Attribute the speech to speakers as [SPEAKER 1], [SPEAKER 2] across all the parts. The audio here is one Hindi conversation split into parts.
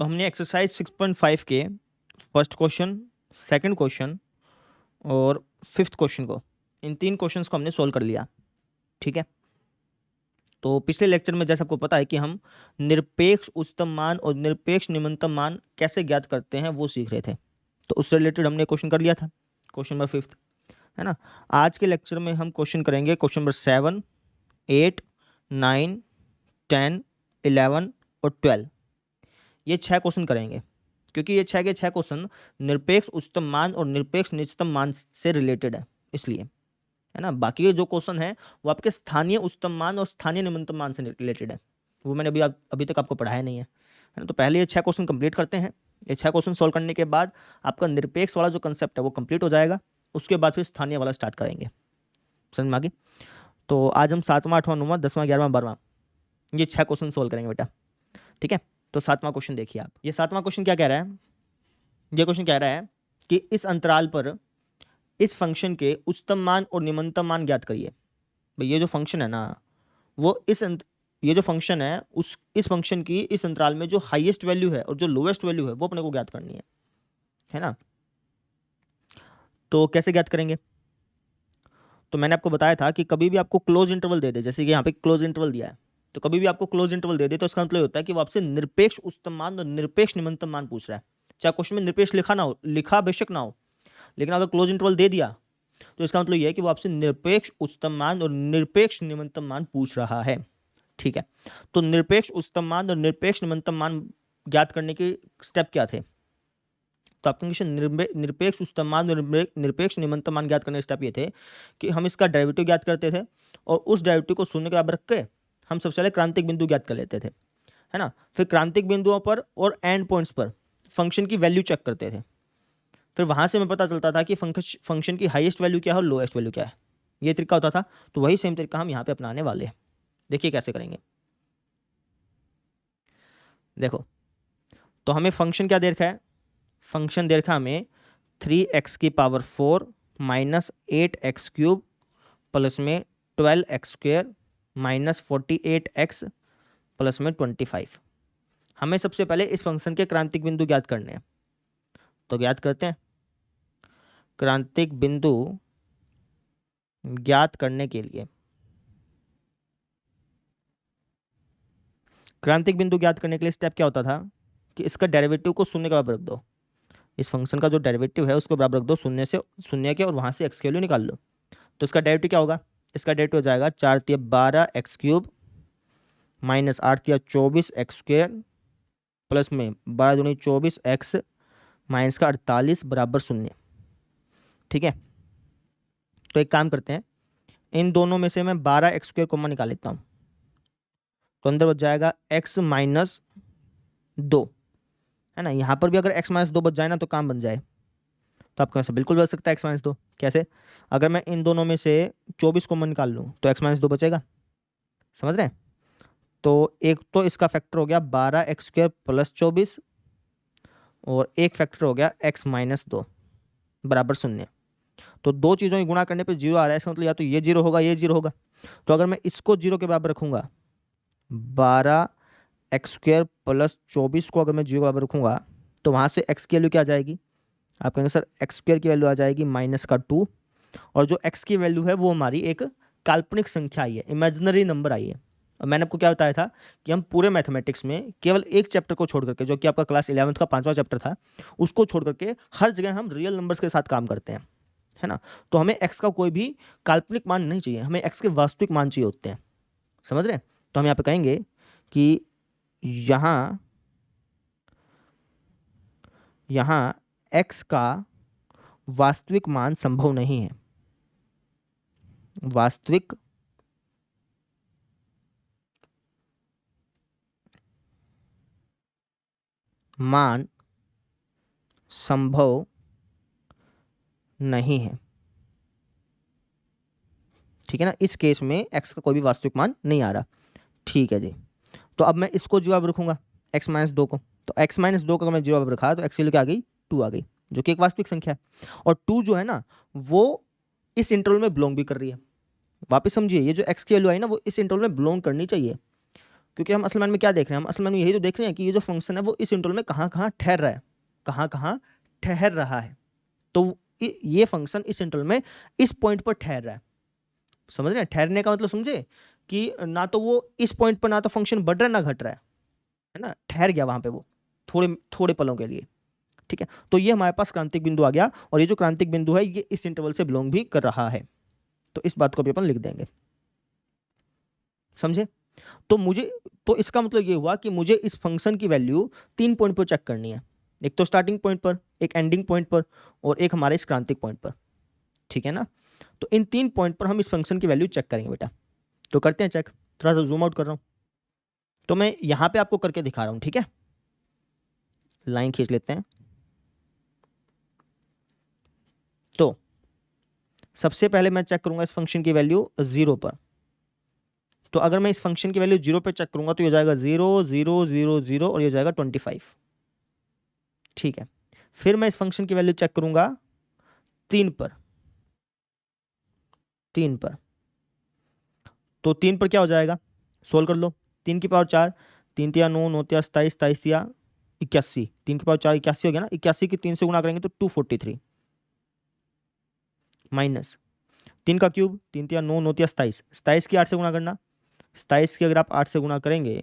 [SPEAKER 1] तो हमने एक्सरसाइज 6.5 के फर्स्ट क्वेश्चन, सेकंड क्वेश्चन और फिफ्थ क्वेश्चन को, इन 3 क्वेश्चंस को हमने सोल्व कर लिया। ठीक है, तो पिछले लेक्चर में जैसे आपको पता है कि हम निरपेक्ष उच्चतम मान और निरपेक्ष निम्नतम मान कैसे ज्ञात करते हैं वो सीख रहे थे। तो उससे रिलेटेड हमने क्वेश्चन कर लिया था, क्वेश्चन नंबर 5, है ना। आज के लेक्चर में हम क्वेश्चन करेंगे क्वेश्चन नंबर 7, 8, 9, 10, 11 और 12। ये 6 क्वेश्चन करेंगे, क्योंकि ये 6 के 6 क्वेश्चन निरपेक्ष उच्चतम मान और निरपेक्ष निम्नतम मान से रिलेटेड है, इसलिए, है ना। बाकी के जो क्वेश्चन है वो आपके स्थानीय उच्चतम मान और स्थानीय निम्नतम मान से रिलेटेड है, वो मैंने अभी तक आपको पढ़ाया नहीं है ना। तो पहले ये 6 क्वेश्चन कंप्लीट करते हैं। ये 6 क्वेश्चन सॉल्व करने के बाद आपका निरपेक्ष वाला जो कंसेप्ट है वो कंप्लीट हो जाएगा। उसके बाद फिर स्थानीय वाला स्टार्ट करेंगे। समझ में आ गई? तो आज हम 7वां, 8वां, 9वां, 10वां, 11वां, 12वां ये 6 क्वेश्चन सॉल्व करेंगे बेटा। ठीक है, तो 7वां क्वेश्चन देखिए आप। ये 7वां क्वेश्चन क्या कह रहा है? ये क्वेश्चन कह रहा है कि इस अंतराल पर इस फंक्शन के उच्चतम मान और निम्नतम मान ज्ञात करिए। भाई ये जो फंक्शन है ना, वो ये जो फंक्शन है उस इस फंक्शन की इस अंतराल में जो हाईएस्ट वैल्यू है और जो लोएस्ट वैल्यू है वो अपने को ज्ञात करनी है ना। तो कैसे ज्ञात करेंगे? तो मैंने आपको बताया था कि कभी भी आपको क्लोज इंटरवल दे दे, जैसे कि यहाँ पे क्लोज इंटरवल दिया है, तो कभी भी आपको क्लोज इंटरवल दे दे तो इसका मतलब होता है कि वो आपसे निरपेक्ष उच्चतम मान और निरपेक्ष निम्नतम मान पूछ रहा है। चाहे क्वेश्चन में निरपेक्ष लिखा बेशक ना हो, लेकिन अगर क्लोज इंटरवल दे दिया तो इसका मतलब यह है कि वो आपसे निरपेक्ष उच्चतम मान और निरपेक्ष निम्नतम मान पूछ रहा है। ठीक है, तो निरपेक्ष उच्चतम मान और निरपेक्ष निम्नतम मान ज्ञात करने के स्टेप क्या थे? तो आपके निरपेक्ष उच्चतम मान और निरपेक्ष निम्नतम मान ज्ञात करने के स्टेप ये थे कि हम इसका डेरिवेटिव ज्ञात करते थे और उस डेरिवेटिव को शून्य के बराबर रख के हम सबसे पहले क्रांतिक बिंदु ज्ञात कर लेते थे, है ना। फिर क्रांतिक बिंदुओं पर और एंड पॉइंट्स पर फंक्शन की वैल्यू चेक करते थे। फिर वहां से हमें पता चलता था कि फंक्शन की हाईएस्ट वैल्यू क्या है और लोएस्ट वैल्यू क्या है। ये तरीका होता था। तो वही सेम तरीका हम यहाँ पे अपनाने वाले हैं। देखिए कैसे करेंगे। देखो, तो हमें फंक्शन क्या दे रखा है? फंक्शन दे रखा हमें 3x की power 4 minus 8x cube plus में 12x square minus 48x plus में 25। हमें सबसे पहले इस फंक्शन के क्रांतिक बिंदु ज्ञात करने हैं, तो ज्ञात करते हैं। क्रांतिक बिंदु ज्ञात करने के लिए स्टेप क्या होता था कि इसका डेरिवेटिव को शून्य के बराबर रख दो। इस फंक्शन का जो डेरिवेटिव है उसको बराबर रख दो शून्य के और वहां से एक्स की वैल्यू निकाल लो। तो इसका डेरिवेटिव क्या होगा? इसका डेरिवेटिव हो जाएगा 4 तिया 12 एक्स क्यूब माइनस 8 तिया 24 एक्स स्क्वेयर प्लस में 12 दूनी 24 एक्स माइनस का 48 बराबर 0। ठीक है, तो एक काम करते हैं, इन दोनों में से मैं 12 एक्स स्क्वेयर कॉमन निकाल लेता हूँ। तो अंदर बच जाएगा x माइनस 2, है ना। यहाँ पर भी अगर x माइनस 2 बच जाए ना तो काम बन जाए। तो आपके पास बिल्कुल बच सकता है x माइनस 2। कैसे? अगर मैं इन दोनों में से 24 कॉमन निकाल लूँ तो x माइनस 2 बचेगा। समझ रहे हैं? तो एक तो इसका फैक्टर हो गया 12 एक्स स्क्वेयर प्लस 24 और एक फैक्टर हो गया x माइनस 2 बराबर 0। तो दो चीज़ों की गुणा करने पे 0 आ रहा है, इसका मतलब या तो ये 0 होगा, ये 0 होगा। तो अगर मैं इसको 0 के बराबर रखूंगा, 12 एक्स स्क्वेयर प्लस 24 को अगर मैं 0 के बराबर रखूंगा तो वहाँ से x की वैल्यू क्या आ जाएगी? आप कहेंगे सर एक्स स्क्वेयर की वैल्यू आ जाएगी माइनस का 2, और जो x की वैल्यू है वो हमारी एक काल्पनिक संख्या आई है, इमेजिनरी नंबर आई है। और मैंने आपको क्या बताया था कि हम पूरे मैथमेटिक्स में केवल एक चैप्टर को छोड़ करके, जो कि आपका क्लास 11th का 5वां चैप्टर था, उसको छोड़ करके हर जगह हम रियल नंबर्स के साथ काम करते हैं, है ना। तो हमें x का कोई भी काल्पनिक मान नहीं चाहिए, हमें x के वास्तविक मान चाहिए होते हैं। समझ रहे हैं? तो हम यहाँ पे कहेंगे कि यहाँ x का वास्तविक मान संभव नहीं है। वास्तविक मान संभव नहीं है। ठीक है ना, इस केस में x का कोई भी वास्तविक मान नहीं आ रहा। ठीक है जी। तो अब मैं इसको जवाब रखूंगा x माइनस 2 को, तो x माइनस 2 को अगर मैं जवाब रखा तो x की वैल्यू क्या आ गई? 2 आ गई, जो कि एक वास्तविक संख्या है। और 2 जो है ना वो इस इंटरवल में बिलोंग भी कर रही है। वापस समझिए, ये जो x की वैल्यू आई ना वो इस इंटरवल में बिलोंग करनी चाहिए। क्योंकि हम असल में क्या देख रहे हैं, हम असल में यही तो देख रहे हैं कि ये जो फंक्शन है वो इस इंटरवल में कहाँ कहाँ ठहर रहा है, कहाँ कहाँ ठहर रहा है। तो ये फंक्शन इस इंटरवल में इस पॉइंट पर ठहर रहा है। समझ रहे हैं, ठहरने का मतलब समझे कि ना तो वो इस पॉइंट पर ना तो फंक्शन बढ़ रहा है ना घट रहा है ना, ठहर गया वहां पे वो थोड़े थोड़े पलों के लिए। ठीक है, तो ये हमारे पास क्रांतिक बिंदु आ गया, और ये जो क्रांतिक बिंदु है ये इस इंटरवल से बिलोंग भी कर रहा है। तो इस बात को भी अपन लिख देंगे, समझे। तो मुझे, तो इसका मतलब ये हुआ कि मुझे इस फंक्शन की वैल्यू 3 पॉइंट पर चेक करनी है, एक तो स्टार्टिंग पॉइंट पर, एक एंडिंग पॉइंट पर, और एक हमारे इस क्रांतिक पॉइंट पर। ठीक है ना, तो इन 3 पॉइंट पर हम इस फंक्शन की वैल्यू चेक करेंगे बेटा। तो करते हैं चेक, थोड़ा सा जूम आउट कर रहा हूं, तो मैं यहां पे आपको करके दिखा रहा हूं। ठीक है, लाइन खींच लेते हैं। तो सबसे पहले मैं चेक करूंगा इस फंक्शन की वैल्यू 0 पर। तो अगर मैं इस फंक्शन की वैल्यू 0 पे चेक करूंगा तो ये जाएगा 0 0 0 0 और ये जाएगा 25। ठीक है, फिर मैं इस फंक्शन की वैल्यू चेक करूंगा 3 पर, 3 पर। तो 3 पर क्या हो जाएगा, सोल्व कर लो। 3 की पावर 4, 3 तिया 9, 9 तिया 27, 27 तिया 81, 3 की पावर 4 81 हो गया ना, 81 की 3 से गुना करेंगे तो 243, माइनस 3 का क्यूब, 3 तिया 9, 9 तिया 27, 27 की 8 से गुना करना, 27 की अगर आप 8 से गुना करेंगे,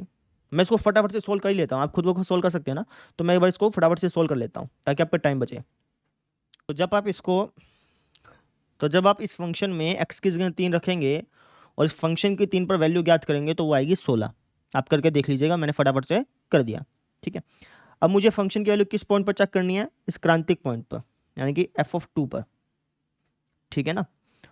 [SPEAKER 1] मैं इसको फटाफट से सोल्व कर ही लेता हूँ, आप खुद ब खुद सोल्व कर सकते हैं ना, तो मैं एक बार इसको फटाफट से सोल्व कर लेता हूँ ताकि आपका टाइम बचे। तो जब आप इसको, तो जब आप इस फंक्शन में एक्स की जगह 3 रखेंगे और इस फंक्शन की 3 पर वैल्यू ज्ञात करेंगे तो वो आएगी 16। आप करके देख लीजिएगा, मैंने फटाफट से कर दिया। ठीक है, अब मुझे फंक्शन की वैल्यू किस पॉइंट पर चेक करनी है, इस क्रांतिक पॉइंट पर, यानी कि f(2) पर। ठीक है ना,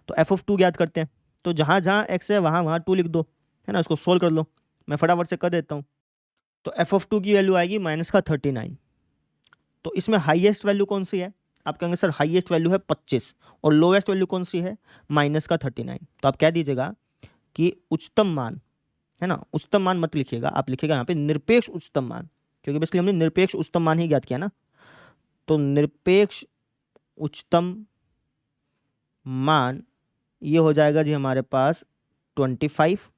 [SPEAKER 1] तो f(2) ज्ञात करते हैं। तो जहाँ जहाँ x है वहाँ वहाँ 2 लिख दो, है ना, इसको सोल्व कर लो। मैं फटाफट से कर देता हूँ। तो f(2) की वैल्यू आएगी -39। तो इसमें हाईएस्ट वैल्यू कौन सी है, आप कहेंगे सर हाईएस्ट वैल्यू है 25, और लोएस्ट वैल्यू कौन सी है, -39। तो आप कह दीजिएगा कि उच्चतम मान, है ना, उच्चतम मान मत लिखिएगा, आप लिखिएगा यहाँ पे निरपेक्ष उच्चतम मान, क्योंकि बेसिकली हमने निरपेक्ष उच्चतम मान ही ज्ञात किया ना। तो निरपेक्ष उच्चतम मान ये हो जाएगा जी हमारे पास 25,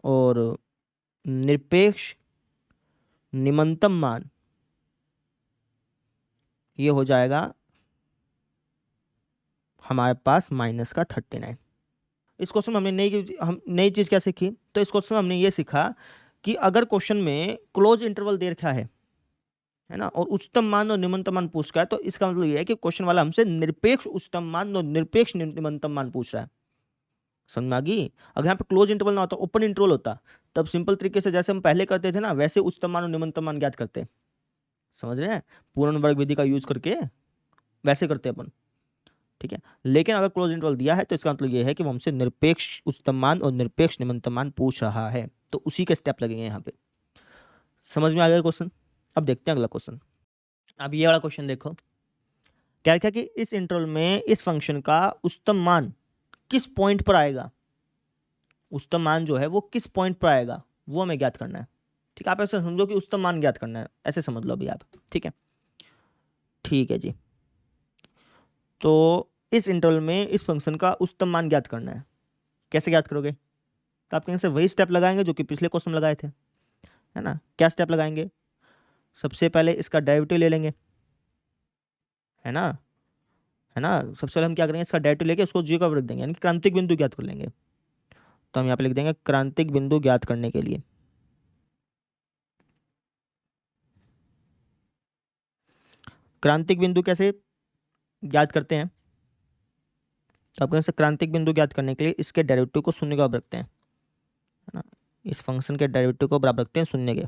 [SPEAKER 1] और निरपेक्ष निम्नतम मान ये हो जाएगा हमारे पास -39। इस क्वेश्चन में हमने नई चीज़ क्या सीखी, तो इस क्वेश्चन में हमने ये सीखा कि अगर क्वेश्चन में क्लोज इंटरवल दे रखा है ना, और उच्चतम मान और निम्नतम मान पूछ रहा है, तो इसका मतलब ये है कि क्वेश्चन वाला हमसे निरपेक्ष उच्चतम मान और निरपेक्ष निम्नतम मान पूछ रहा है। समझ में आ गई। अगर यहाँ पे क्लोज इंटरवल ना होता, ओपन इंटरवल होता, तब सिंपल तरीके से जैसे हम पहले करते थे ना, वैसे उच्चतम मान और निम्नतम मान ज्ञात करते। समझ रहे हैं, पूर्ण वर्ग विधि का यूज करके वैसे करते अपन। ठीक है, लेकिन अगर क्लोज इंटरवल दिया है तो इसका मतलब ये है कि वो हमसे निरपेक्ष उच्चतम मान और निरपेक्ष निम्नतम मान पूछ रहा है, तो उसी के स्टेप लगेंगे यहाँ पे। समझ में आ गया क्वेश्चन। अब देखते हैं अगला क्वेश्चन। अब ये वाला क्वेश्चन देखो, क्या लिखा कि इस इंटरवल में इस फंक्शन का उच्चतम मान किस पॉइंट पर आएगा, उच्चतम मान जो है वो किस पॉइंट पर आएगा वो हमें ज्ञात करना है। ठीक है, आप ऐसे समझो कि उच्चतम मान ज्ञात करना है, ऐसे समझ लो अभी आप। ठीक है, ठीक है जी। तो इस इंटरवल में इस फंक्शन का उच्चतम मान ज्ञात करना है, कैसे ज्ञात करोगे, तो आप कहेंगे से वही स्टेप लगाएंगे जो कि पिछले क्वेश्चन में लगाए थे, है ना। क्या स्टेप लगाएंगे, सबसे पहले इसका डेरिवेटिव ले लेंगे, है ना, है ना। सबसे पहले हम क्या करेंगे, इसका डेरिवेटिव लेके उसको जी का रख देंगे, यानी कि क्रांतिक बिंदु ज्ञात कर लेंगे। तो हम यहाँ पे लिख देंगे क्रांतिक बिंदु ज्ञात करने के लिए। क्रांतिक बिंदु कैसे ज्ञात करते हैं, तो आप कहेंगे क्रांतिक बिंदु ज्ञात करने के लिए इसके डेरिवेटिव को शून्य के बराबर रखते हैं, है ना, इस फंक्शन के डेरिवेटिव को बराबर रखते हैं शून्य के।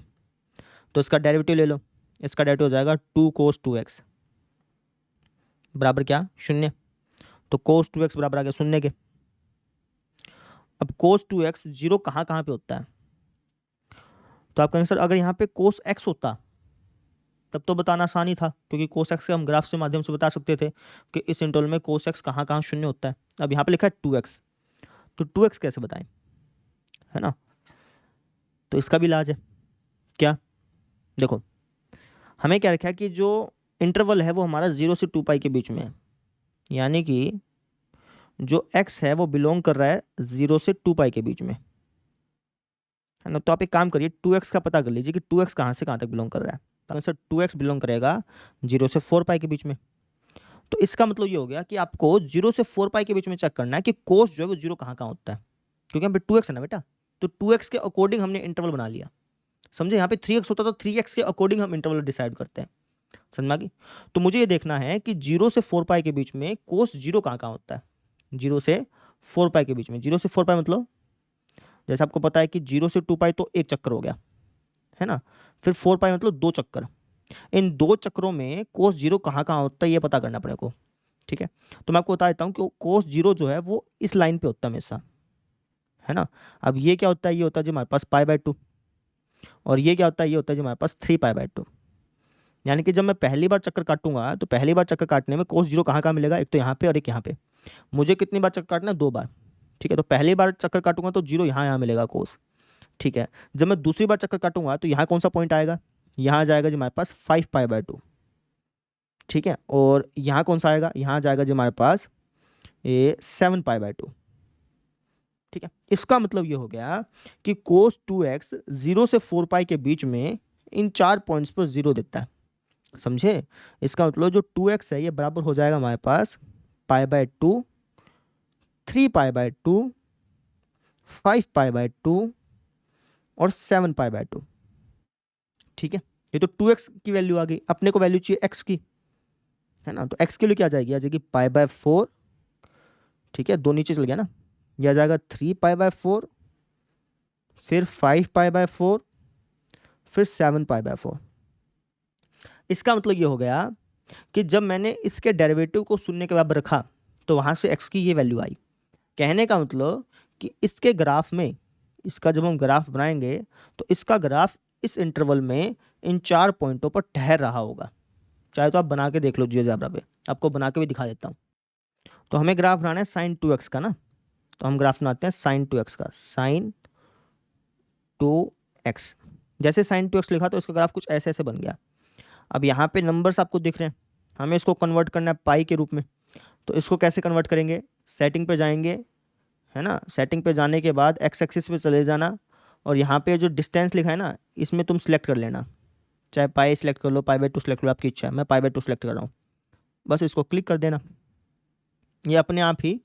[SPEAKER 1] तो इसका डेरिवेटिव ले लो, इसका डेरिवेटिव हो जाएगा 2 cos 2x बराबर क्या, शून्य। तो cos 2x बराबर आ गया शून्य के। अब cos 2x जीरो कहाँ कहाँ पे होता है, तो आप कहेंगे सर अगर यहाँ पे cos x होता तब तो बताना आसान ही था, क्योंकि cos x के हम ग्राफ से माध्यम से बता सकते थे कि इस इंटरवल में cos x कहाँ कहाँ शून्य होता है। अब यहाँ पे लिखा है 2x, तो 2x कैसे बताएं, है ना। तो इसका भी इलाज है, क्या, देखो हमें क्या रखा है कि जो इंटरवल है वो हमारा 0 से 2 पाई के बीच में है, यानी कि जो x है वो बिलोंग कर रहा है 0 से 2 पाई के बीच में, है ना। तो आप एक काम करिए, 2x का पता कर लीजिए कि 2x कहाँ से कहाँ तक बिलोंग कर रहा है। तो आंसर 2x बिलोंग करेगा 0 से 4 पाई के बीच में। तो इसका मतलब ये हो गया कि आपको 0 से 4 पाई के बीच में चेक करना है कि कोस जो है वो 0 कहाँ कहाँ होता है, क्योंकि यहाँ पे 2x है ना बेटा। तो 2x के अकॉर्डिंग हमने इंटरवल बना लिया, समझे। यहाँ पे 3x होता तो 3x के अकॉर्डिंग हम इंटरवल डिसाइड करते हैं, समझ में आ गई। तो मुझे ये देखना है कि 0 से 4 पाई के बीच में कोस 0 कहाँ कहाँ होता है। 0 से 4 पाई के बीच में, 0 से 4 पाई मतलब जैसे आपको पता है कि 0 से 2 पाई तो एक चक्कर हो गया, है ना। फिर 4 पाई मतलब 2 चक्कर। इन 2 चक्करों में कोस 0 कहाँ कहाँ होता है ये पता करना अपने को, ठीक है। तो मैं आपको बता देता हूँ कि कोस 0 जो है वो इस लाइन पे होता है हमेशा, है ना। अब ये क्या होता है, ये होता है जो हमारे पास π/2, और ये क्या होता है, ये होता है जो हमारे पास 3π/2। यानी कि जब मैं पहली बार चक्कर काटूंगा तो पहली बार चक्कर काटने में कोस 0 कहाँ कहाँ मिलेगा, एक तो यहाँ पे और एक यहाँ पे। मुझे कितनी बार चक्कर काटना है, 2 बार, ठीक है। तो पहली बार चक्कर काटूंगा तो 0 यहाँ यहाँ मिलेगा कोस, ठीक है। जब मैं दूसरी बार चक्कर काटूंगा तो यहाँ कौन सा पॉइंट आएगा, यहाँ जाएगा जो हमारे पास 5π/2, ठीक है। और यहाँ कौन सा आएगा, यहाँ जाएगा जो हमारे पास ये 7π/2, ठीक है। इसका मतलब ये हो गया कि कोस 2x 0 से 4 पाई के बीच में इन 4 पॉइंट्स पर 0 देता है, समझे। इसका मतलब जो 2x है ये बराबर हो जाएगा हमारे पास π/2, 3π/2, 5π/2 और 7π/2, ठीक है। ये तो 2x की वैल्यू आ गई, अपने को वैल्यू चाहिए x की, है ना। तो x के लिए क्या आ जाएगी π/4, ठीक है। 2 नीचे चल गया ना, यह आ जाएगा 3π/4, फिर 5π/4, फिर 7π/4। इसका मतलब ये हो गया कि जब मैंने इसके डेरिवेटिव को शून्य के बराबर रखा तो वहाँ से x की ये वैल्यू आई। कहने का मतलब कि इसके ग्राफ में, इसका जब हम ग्राफ बनाएंगे तो इसका ग्राफ इस इंटरवल में इन 4 पॉइंटों पर ठहर रहा होगा। चाहे तो आप बना के देख लो जियोजेब्रा पे, आपको बना के भी दिखा देता हूँ। तो हमें ग्राफ बनाना है sin 2x का ना, तो हम ग्राफ बनाते हैं sin 2x का। sin 2x, जैसे sin 2x लिखा तो इसका ग्राफ कुछ ऐसे ऐसे बन गया। अब यहाँ पे नंबर्स आपको दिख रहे हैं, हमें इसको कन्वर्ट करना है पाई के रूप में। तो इसको कैसे कन्वर्ट करेंगे, सेटिंग पे जाएंगे, है ना। सेटिंग पे जाने के बाद एक्स एक्सिस पे चले जाना, और यहाँ पे जो डिस्टेंस लिखा है ना इसमें तुम सिलेक्ट कर लेना, चाहे पाई सिलेक्ट कर लो, π/2 सिलेक्ट कर लो, आपकी इच्छा है। मैं π/2 सिलेक्ट कर रहा हूँ, बस इसको क्लिक कर देना। ये अपने आप ही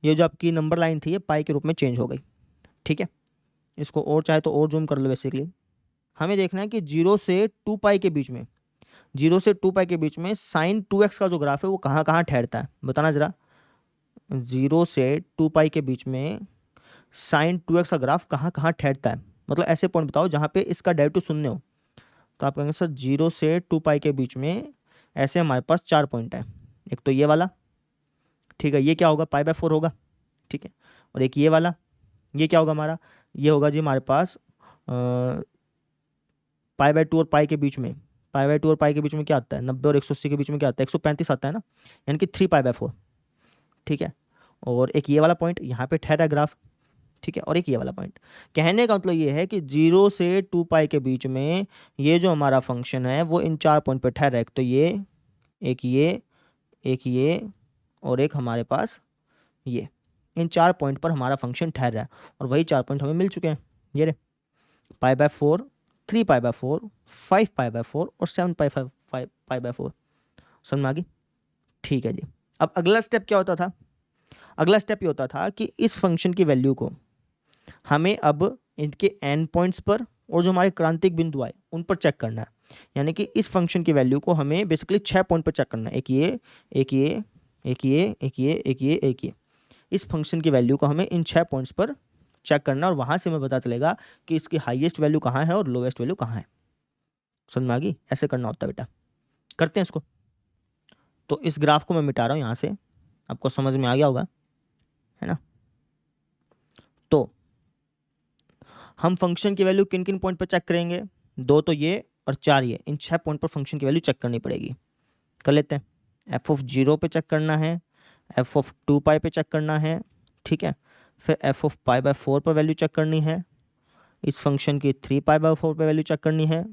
[SPEAKER 1] ये जो आपकी नंबर लाइन थी ये पाई के रूप में चेंज हो गई, ठीक है। इसको और चाहे तो और जूम कर लो। बेसिकली हमें देखना है कि 0 से 2 पाई के बीच में, 0 से 2 पाई के बीच में sin 2x का जो ग्राफ है वो कहाँ कहाँ ठहरता है, बताना ज़रा। 0 से 2 पाई के बीच में sin 2x का ग्राफ कहाँ कहाँ ठहरता है, मतलब ऐसे पॉइंट बताओ जहाँ पे इसका डेरिवेटिव शून्य हो। तो आप कहेंगे सर 0 से 2 पाई के बीच में ऐसे हमारे पास 4 पॉइंट हैं। एक तो ये वाला, ठीक है, ये क्या होगा π/4 होगा, ठीक है। और एक ये वाला, ये क्या होगा हमारा, ये होगा जी हमारे पास π/2 और पाई के बीच में, π/2 और पाई के बीच में क्या आता है, 90 और 180 के बीच में क्या आता है, 135 आता है ना, यानी कि 3π/4, ठीक है। और एक ये वाला पॉइंट यहाँ पे ठहरा ग्राफ, ठीक है। और एक ये वाला पॉइंट। कहने का मतलब ये है कि 0 से 2 पाई के बीच में ये जो हमारा फंक्शन है वो इन 4 पॉइंट पे ठहरा है। एक तो ये, एक ये, एक ये, और एक हमारे पास ये। इन 4 पॉइंट पर हमारा फंक्शन ठहर रहा है, और वही 4 पॉइंट हमें मिल चुके हैं। ये रे π/4, 3π/4, 5π/4 और 7π/4। समझ में आ गई, ठीक है जी। अब अगला स्टेप क्या होता था, अगला स्टेप ये होता था कि इस फंक्शन की वैल्यू को हमें अब इनके एंड पॉइंट्स पर और जो हमारे क्रांतिक बिंदु आए उन पर चेक करना है। यानी कि इस फंक्शन की वैल्यू को हमें बेसिकली 6 पॉइंट पर चेक करना है। एक ये, एक ये, एक ये, एक ये, एक ये, एक ये। इस फंक्शन की वैल्यू को हमें इन 6 पॉइंट्स पर चेक करना, और वहाँ से हमें पता चलेगा कि इसकी हाईएस्ट वैल्यू कहाँ है और लोएस्ट वैल्यू कहाँ है। समझ में आ गई, ऐसे करना होता है बेटा। करते हैं इसको। तो इस ग्राफ को मैं मिटा रहा हूँ यहाँ से, आपको समझ में आ गया होगा, है ना। तो हम फंक्शन की वैल्यू किन किन पॉइंट पर चेक करेंगे, 2 तो ये और 4 ये, इन 6 पॉइंट पर फंक्शन की वैल्यू चेक करनी पड़ेगी। कर लेते हैं। f(0) पे चेक करना है, f(2 पाई) पे चेक करना है, ठीक है। फिर f(π/4) पर वैल्यू चेक करनी है, इस फंक्शन की 3π/4 पर वैल्यू चेक करनी है,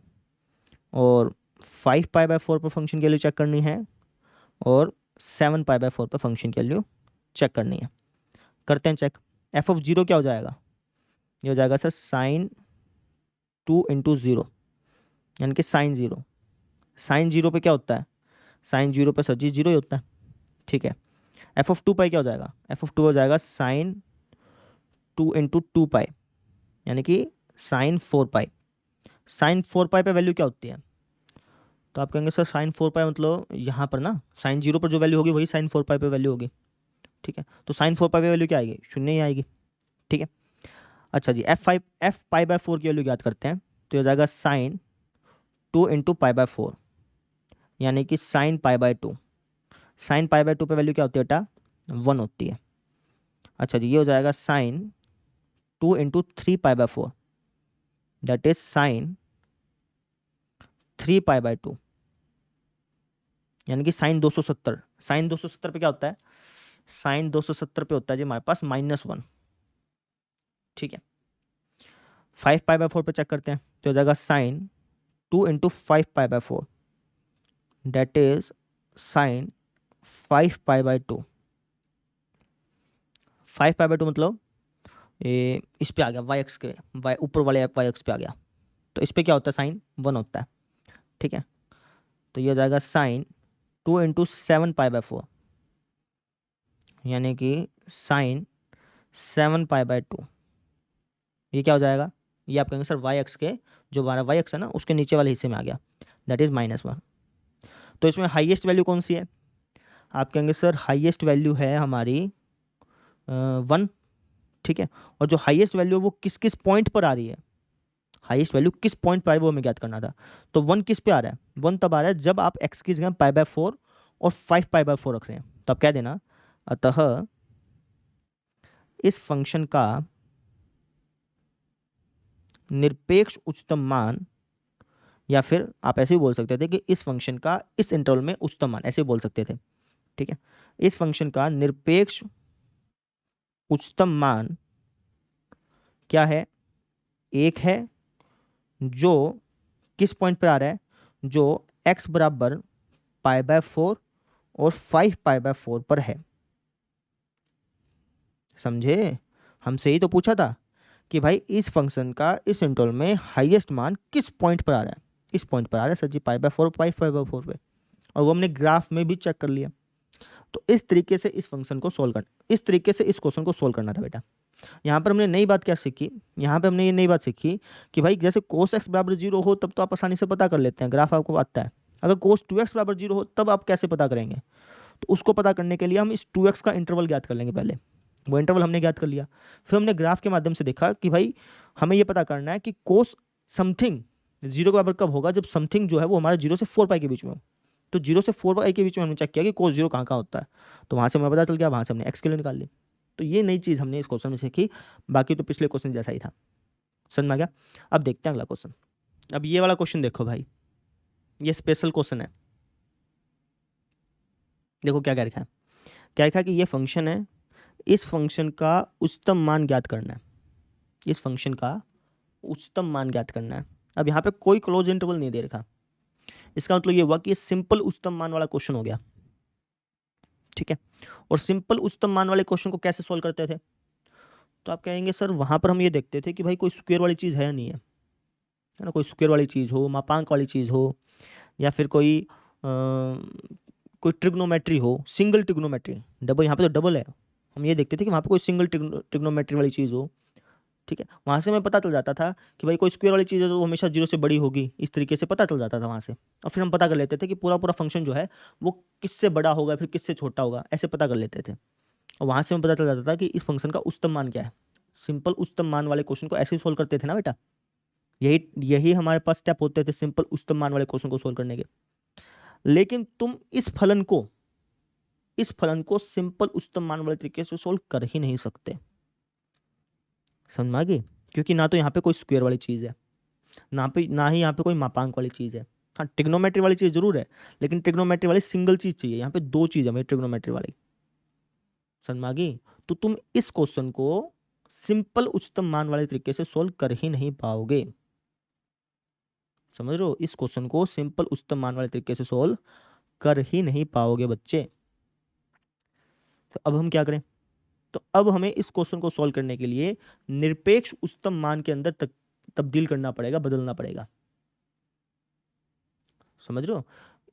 [SPEAKER 1] और 5π/4 पर फंक्शन की वैल्यू चेक करनी है, और 7π/4 पर फंक्शन की वैल्यू चेक करनी है। करते हैं चेक। f(0) क्या हो जाएगा, ये हो जाएगा सर sin 2 × 0 यानी कि साइन 0। साइन 0 पे क्या होता है? साइन 0 पे सर जी 0 ही होता है। ठीक है, f(2π) क्या हो जाएगा? f(2) हो जाएगा साइन 2 × 2π यानी कि साइन 4π। साइन 4π पे वैल्यू क्या होती है? तो आप कहेंगे सर साइन 4π मतलब यहाँ पर ना साइन 0 पर जो वैल्यू होगी वही साइन 4π पे वैल्यू होगी। ठीक है, तो साइन 4π पे वैल्यू क्या आएगी? 0 ही आएगी। ठीक है, अच्छा जी, f π/4 की वैल्यू याद करते हैं तो हो जाएगा साइन 2 × π/4 यानी कि साइन π/2। साइन π/2 पे वैल्यू क्या होती है बेटा? 1 होती है। अच्छा जी, ये हो जाएगा साइन 2 × 3π/4 दैट इज साइन 3π/2 यानी कि साइन 270। साइन 270 पे क्या होता है? साइन 270 पे होता है जी हमारे पास -1। ठीक है, 5π/4 पे चेक करते हैं तो हो जाएगा साइन 2 × 5π/4 दैट इज साइन 5π/2। 5π/2 मतलब ये इस पे आ गया वाई एक्स के, वाई ऊपर वाले वाई एक्स पे आ गया, तो इस पे क्या होता है? साइन 1 होता है। ठीक है, तो ये हो जाएगा साइन 2 × 7π/4 यानी कि साइन 7π/2। ये क्या हो जाएगा? ये आप कहेंगे सर वाई एक्स के जो हमारा वाई एक्स है ना उसके नीचे वाले हिस्से में आ गया, दैट इज -1। तो इसमें हाईएस्ट वैल्यू कौन सी है? आप कहेंगे सर हाईएस्ट वैल्यू है हमारी 1। ठीक है, और जो हाईएस्ट वैल्यू है वो किस किस पॉइंट पर आ रही है? हाईएस्ट वैल्यू किस पॉइंट पर आ रही है वो हमें ज्ञात करना था। तो 1 किस पे आ रहा है? 1 तब आ रहा है जब आप x की जगह π/4 और 5π/4 रख रहे हैं। तो आप कह देना अतः इस फंक्शन का निरपेक्ष उच्चतम मान, या फिर आप ऐसे भी बोल सकते थे कि इस फंक्शन का इस इंटरवल में उच्चतम मान, ऐसे बोल सकते थे। ठीक है, इस फंक्शन का निरपेक्ष उच्चतम मान क्या है? 1 है जो किस पॉइंट पर आ रहा है? जो x बराबर π/4 और 5π/4 पर है। समझे? हमसे ही तो पूछा था कि भाई इस फंक्शन का इस इंटरवल में हाईएस्ट मान किस पॉइंट पर आ रहा है? इस पॉइंट पर आ रहा है सर जी π/4 5π/4 पे, और वो हमने ग्राफ में भी चेक कर लिया। तो इस तरीके से इस फंक्शन को सोल्व करना, इस तरीके से इस क्वेश्चन को सोल्व करना था बेटा। यहाँ पर हमने नई बात क्या सीखी? यहाँ पे हमने ये नई बात सीखी कि भाई जैसे cos x बराबर 0 हो तब तो आप आसानी से पता कर लेते हैं, ग्राफ आपको आता है। अगर cos 2x बराबर 0 हो तब आप कैसे पता करेंगे? तो उसको पता करने के लिए हम इस 2x का इंटरवल ज्ञात कर लेंगे। पहले वो इंटरवल हमने ज्ञात कर लिया, फिर हमने ग्राफ के माध्यम से देखा कि भाई हमें ये पता करना है कि cos समथिंग 0 के बराबर कब होगा? जब समथिंग जो है वो हमारा 0 से 4π के बीच में हो। तो 0 से 4π के बीच में हमने चेक किया कि cos 0 कहाँ कहाँ होता है, तो वहाँ से हमें पता चल गया, वहाँ से हमने x के लिए निकाल ली। तो ये नई चीज़ हमने इस क्वेश्चन में सीखी, बाकी तो पिछले क्वेश्चन जैसा ही था। समझ में आ गया? अब देखते हैं अगला क्वेश्चन। अब ये वाला क्वेश्चन देखो भाई, ये स्पेशल क्वेश्चन है। देखो क्या क्या लिखा है। क्या लिखा है कि ये फंक्शन है, इस फंक्शन का उच्चतम मान ज्ञात करना है। इस फंक्शन का उच्चतम मान ज्ञात करना है। अब यहाँ पे कोई क्लोज इंटरवल नहीं दे रखा, इसका मतलब ये हुआ कि ये सिंपल उच्चतम मान वाला क्वेश्चन हो गया। ठीक है, और सिंपल उच्चतम मान वाले क्वेश्चन को कैसे सॉल्व करते थे? तो आप कहेंगे सर वहाँ पर हम ये देखते थे कि भाई कोई स्क्वायर वाली चीज़ है या नहीं है, है ना? कोई स्क्वायर वाली चीज़ हो, मापांक वाली चीज़ हो, या फिर कोई ट्रिग्नोमेट्री हो, सिंगल ट्रिग्नोमेट्री, डबल, यहाँ पे तो डबल है। हम ये देखते थे कि वहाँ पे कोई सिंगल ट्रिग्नोमेट्री वाली चीज़ हो। ठीक है, वहाँ से हमें पता चल जाता था कि भाई कोई स्क्वायर वाली चीज़ है तो वो हमेशा 0 से बड़ी होगी, इस तरीके से पता चल जाता था वहाँ से। और फिर हम पता कर लेते थे कि पूरा पूरा फंक्शन जो है वो किससे बड़ा होगा फिर किससे छोटा होगा, ऐसे पता कर लेते थे। और वहाँ से हमें पता चल जाता था कि इस फंक्शन का उच्चतम मान क्या है। सिंपल उच्चतम मान वाले क्वेश्चन को ऐसे ही सोल्व करते थे ना बेटा, यही हमारे पास स्टेप होते थे सिंपल उच्चतम मान वाले क्वेश्चन को सोल्व करने के। लेकिन तुम इस फलन को सिंपल उच्चतम मान वाले तरीके से सोल्व कर ही नहीं सकते। समझ में आ गई? क्योंकि ना तो यहाँ पे कोई स्क्वायर वाली चीज़ है, ना ही यहाँ पे कोई मापांक वाली चीज़ है। हाँ, ट्रिग्नोमेट्री वाली चीज़ जरूर है, लेकिन ट्रिग्नोमेट्री वाली सिंगल चीज़ चाहिए। यहाँ पे 2 चीज़ है मेरी ट्रिग्नोमेट्री वाली। समझ में आ गई? तो तुम इस क्वेश्चन को सिंपल उच्चतम मान वाले तरीके से सोल्व कर ही नहीं पाओगे। समझ रहे हो? इस क्वेश्चन को सिंपल उच्चतम मान वाले तरीके से सोल्व कर ही नहीं पाओगे बच्चे। तो अब हम क्या करें? तो अब हमें इस क्वेश्चन को सॉल्व करने के लिए निरपेक्ष उच्चतम मान के अंदर तक तब्दील करना पड़ेगा, बदलना पड़ेगा। समझ रहे हो?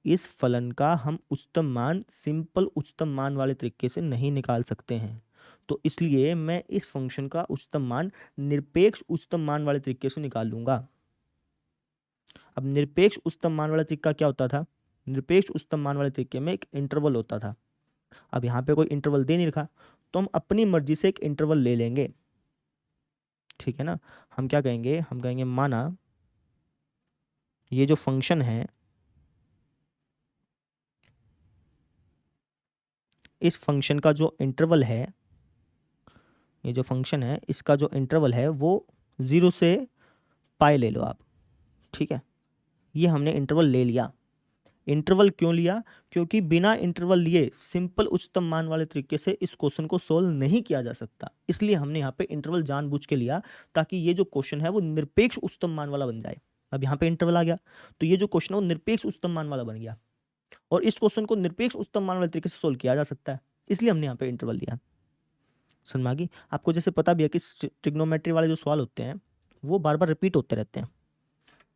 [SPEAKER 1] इस फलन का हम उच्चतम मान सिंपल उच्चतम मान वाले तरीके से नहीं निकाल सकते हैं, तो इसलिए मैं इस फंक्शन का उच्चतम मान निरपेक्ष उच्चतम मान वाले तरीके से निकाल लूंगा। अब निरपेक्ष उच्चतम मान वाला तरीका क्या होता था? निरपेक्ष उच्चतम मान वाले तरीके में एक इंटरवल होता था। अब यहाँ पे कोई इंटरवल दे नहीं रखा, तो हम अपनी मर्जी से एक इंटरवल ले लेंगे, ठीक है ना। हम क्या कहेंगे? हम कहेंगे माना ये जो फंक्शन है, इस फंक्शन का जो इंटरवल है, ये जो फंक्शन है इसका जो इंटरवल है वो 0 से पाई ले लो आप, ठीक है। ये हमने इंटरवल ले लिया। इंटरवल क्यों लिया? क्योंकि बिना इंटरवल लिए सिंपल उच्चतम मान वाले तरीके से इस क्वेश्चन को सोल्व नहीं किया जा सकता, इसलिए हमने यहाँ पे इंटरवल जानबूझ के लिया, ताकि ये जो क्वेश्चन है वो निरपेक्ष उच्चतम मान वाला बन जाए। अब यहाँ पे इंटरवल आ गया, तो ये जो क्वेश्चन है वो निरपेक्ष उच्चतम मान वाला बन गया, और इस क्वेश्चन को निरपेक्ष उच्चतम मान वाले तरीके से सोल्व किया जा सकता है, इसलिए हमने यहाँ पे इंटरवल लिया। समझ में आ गई? आपको जैसे पता भी है कि ट्रिग्नोमेट्री वाले जो सवाल होते हैं वो बार बार रिपीट होते रहते हैं,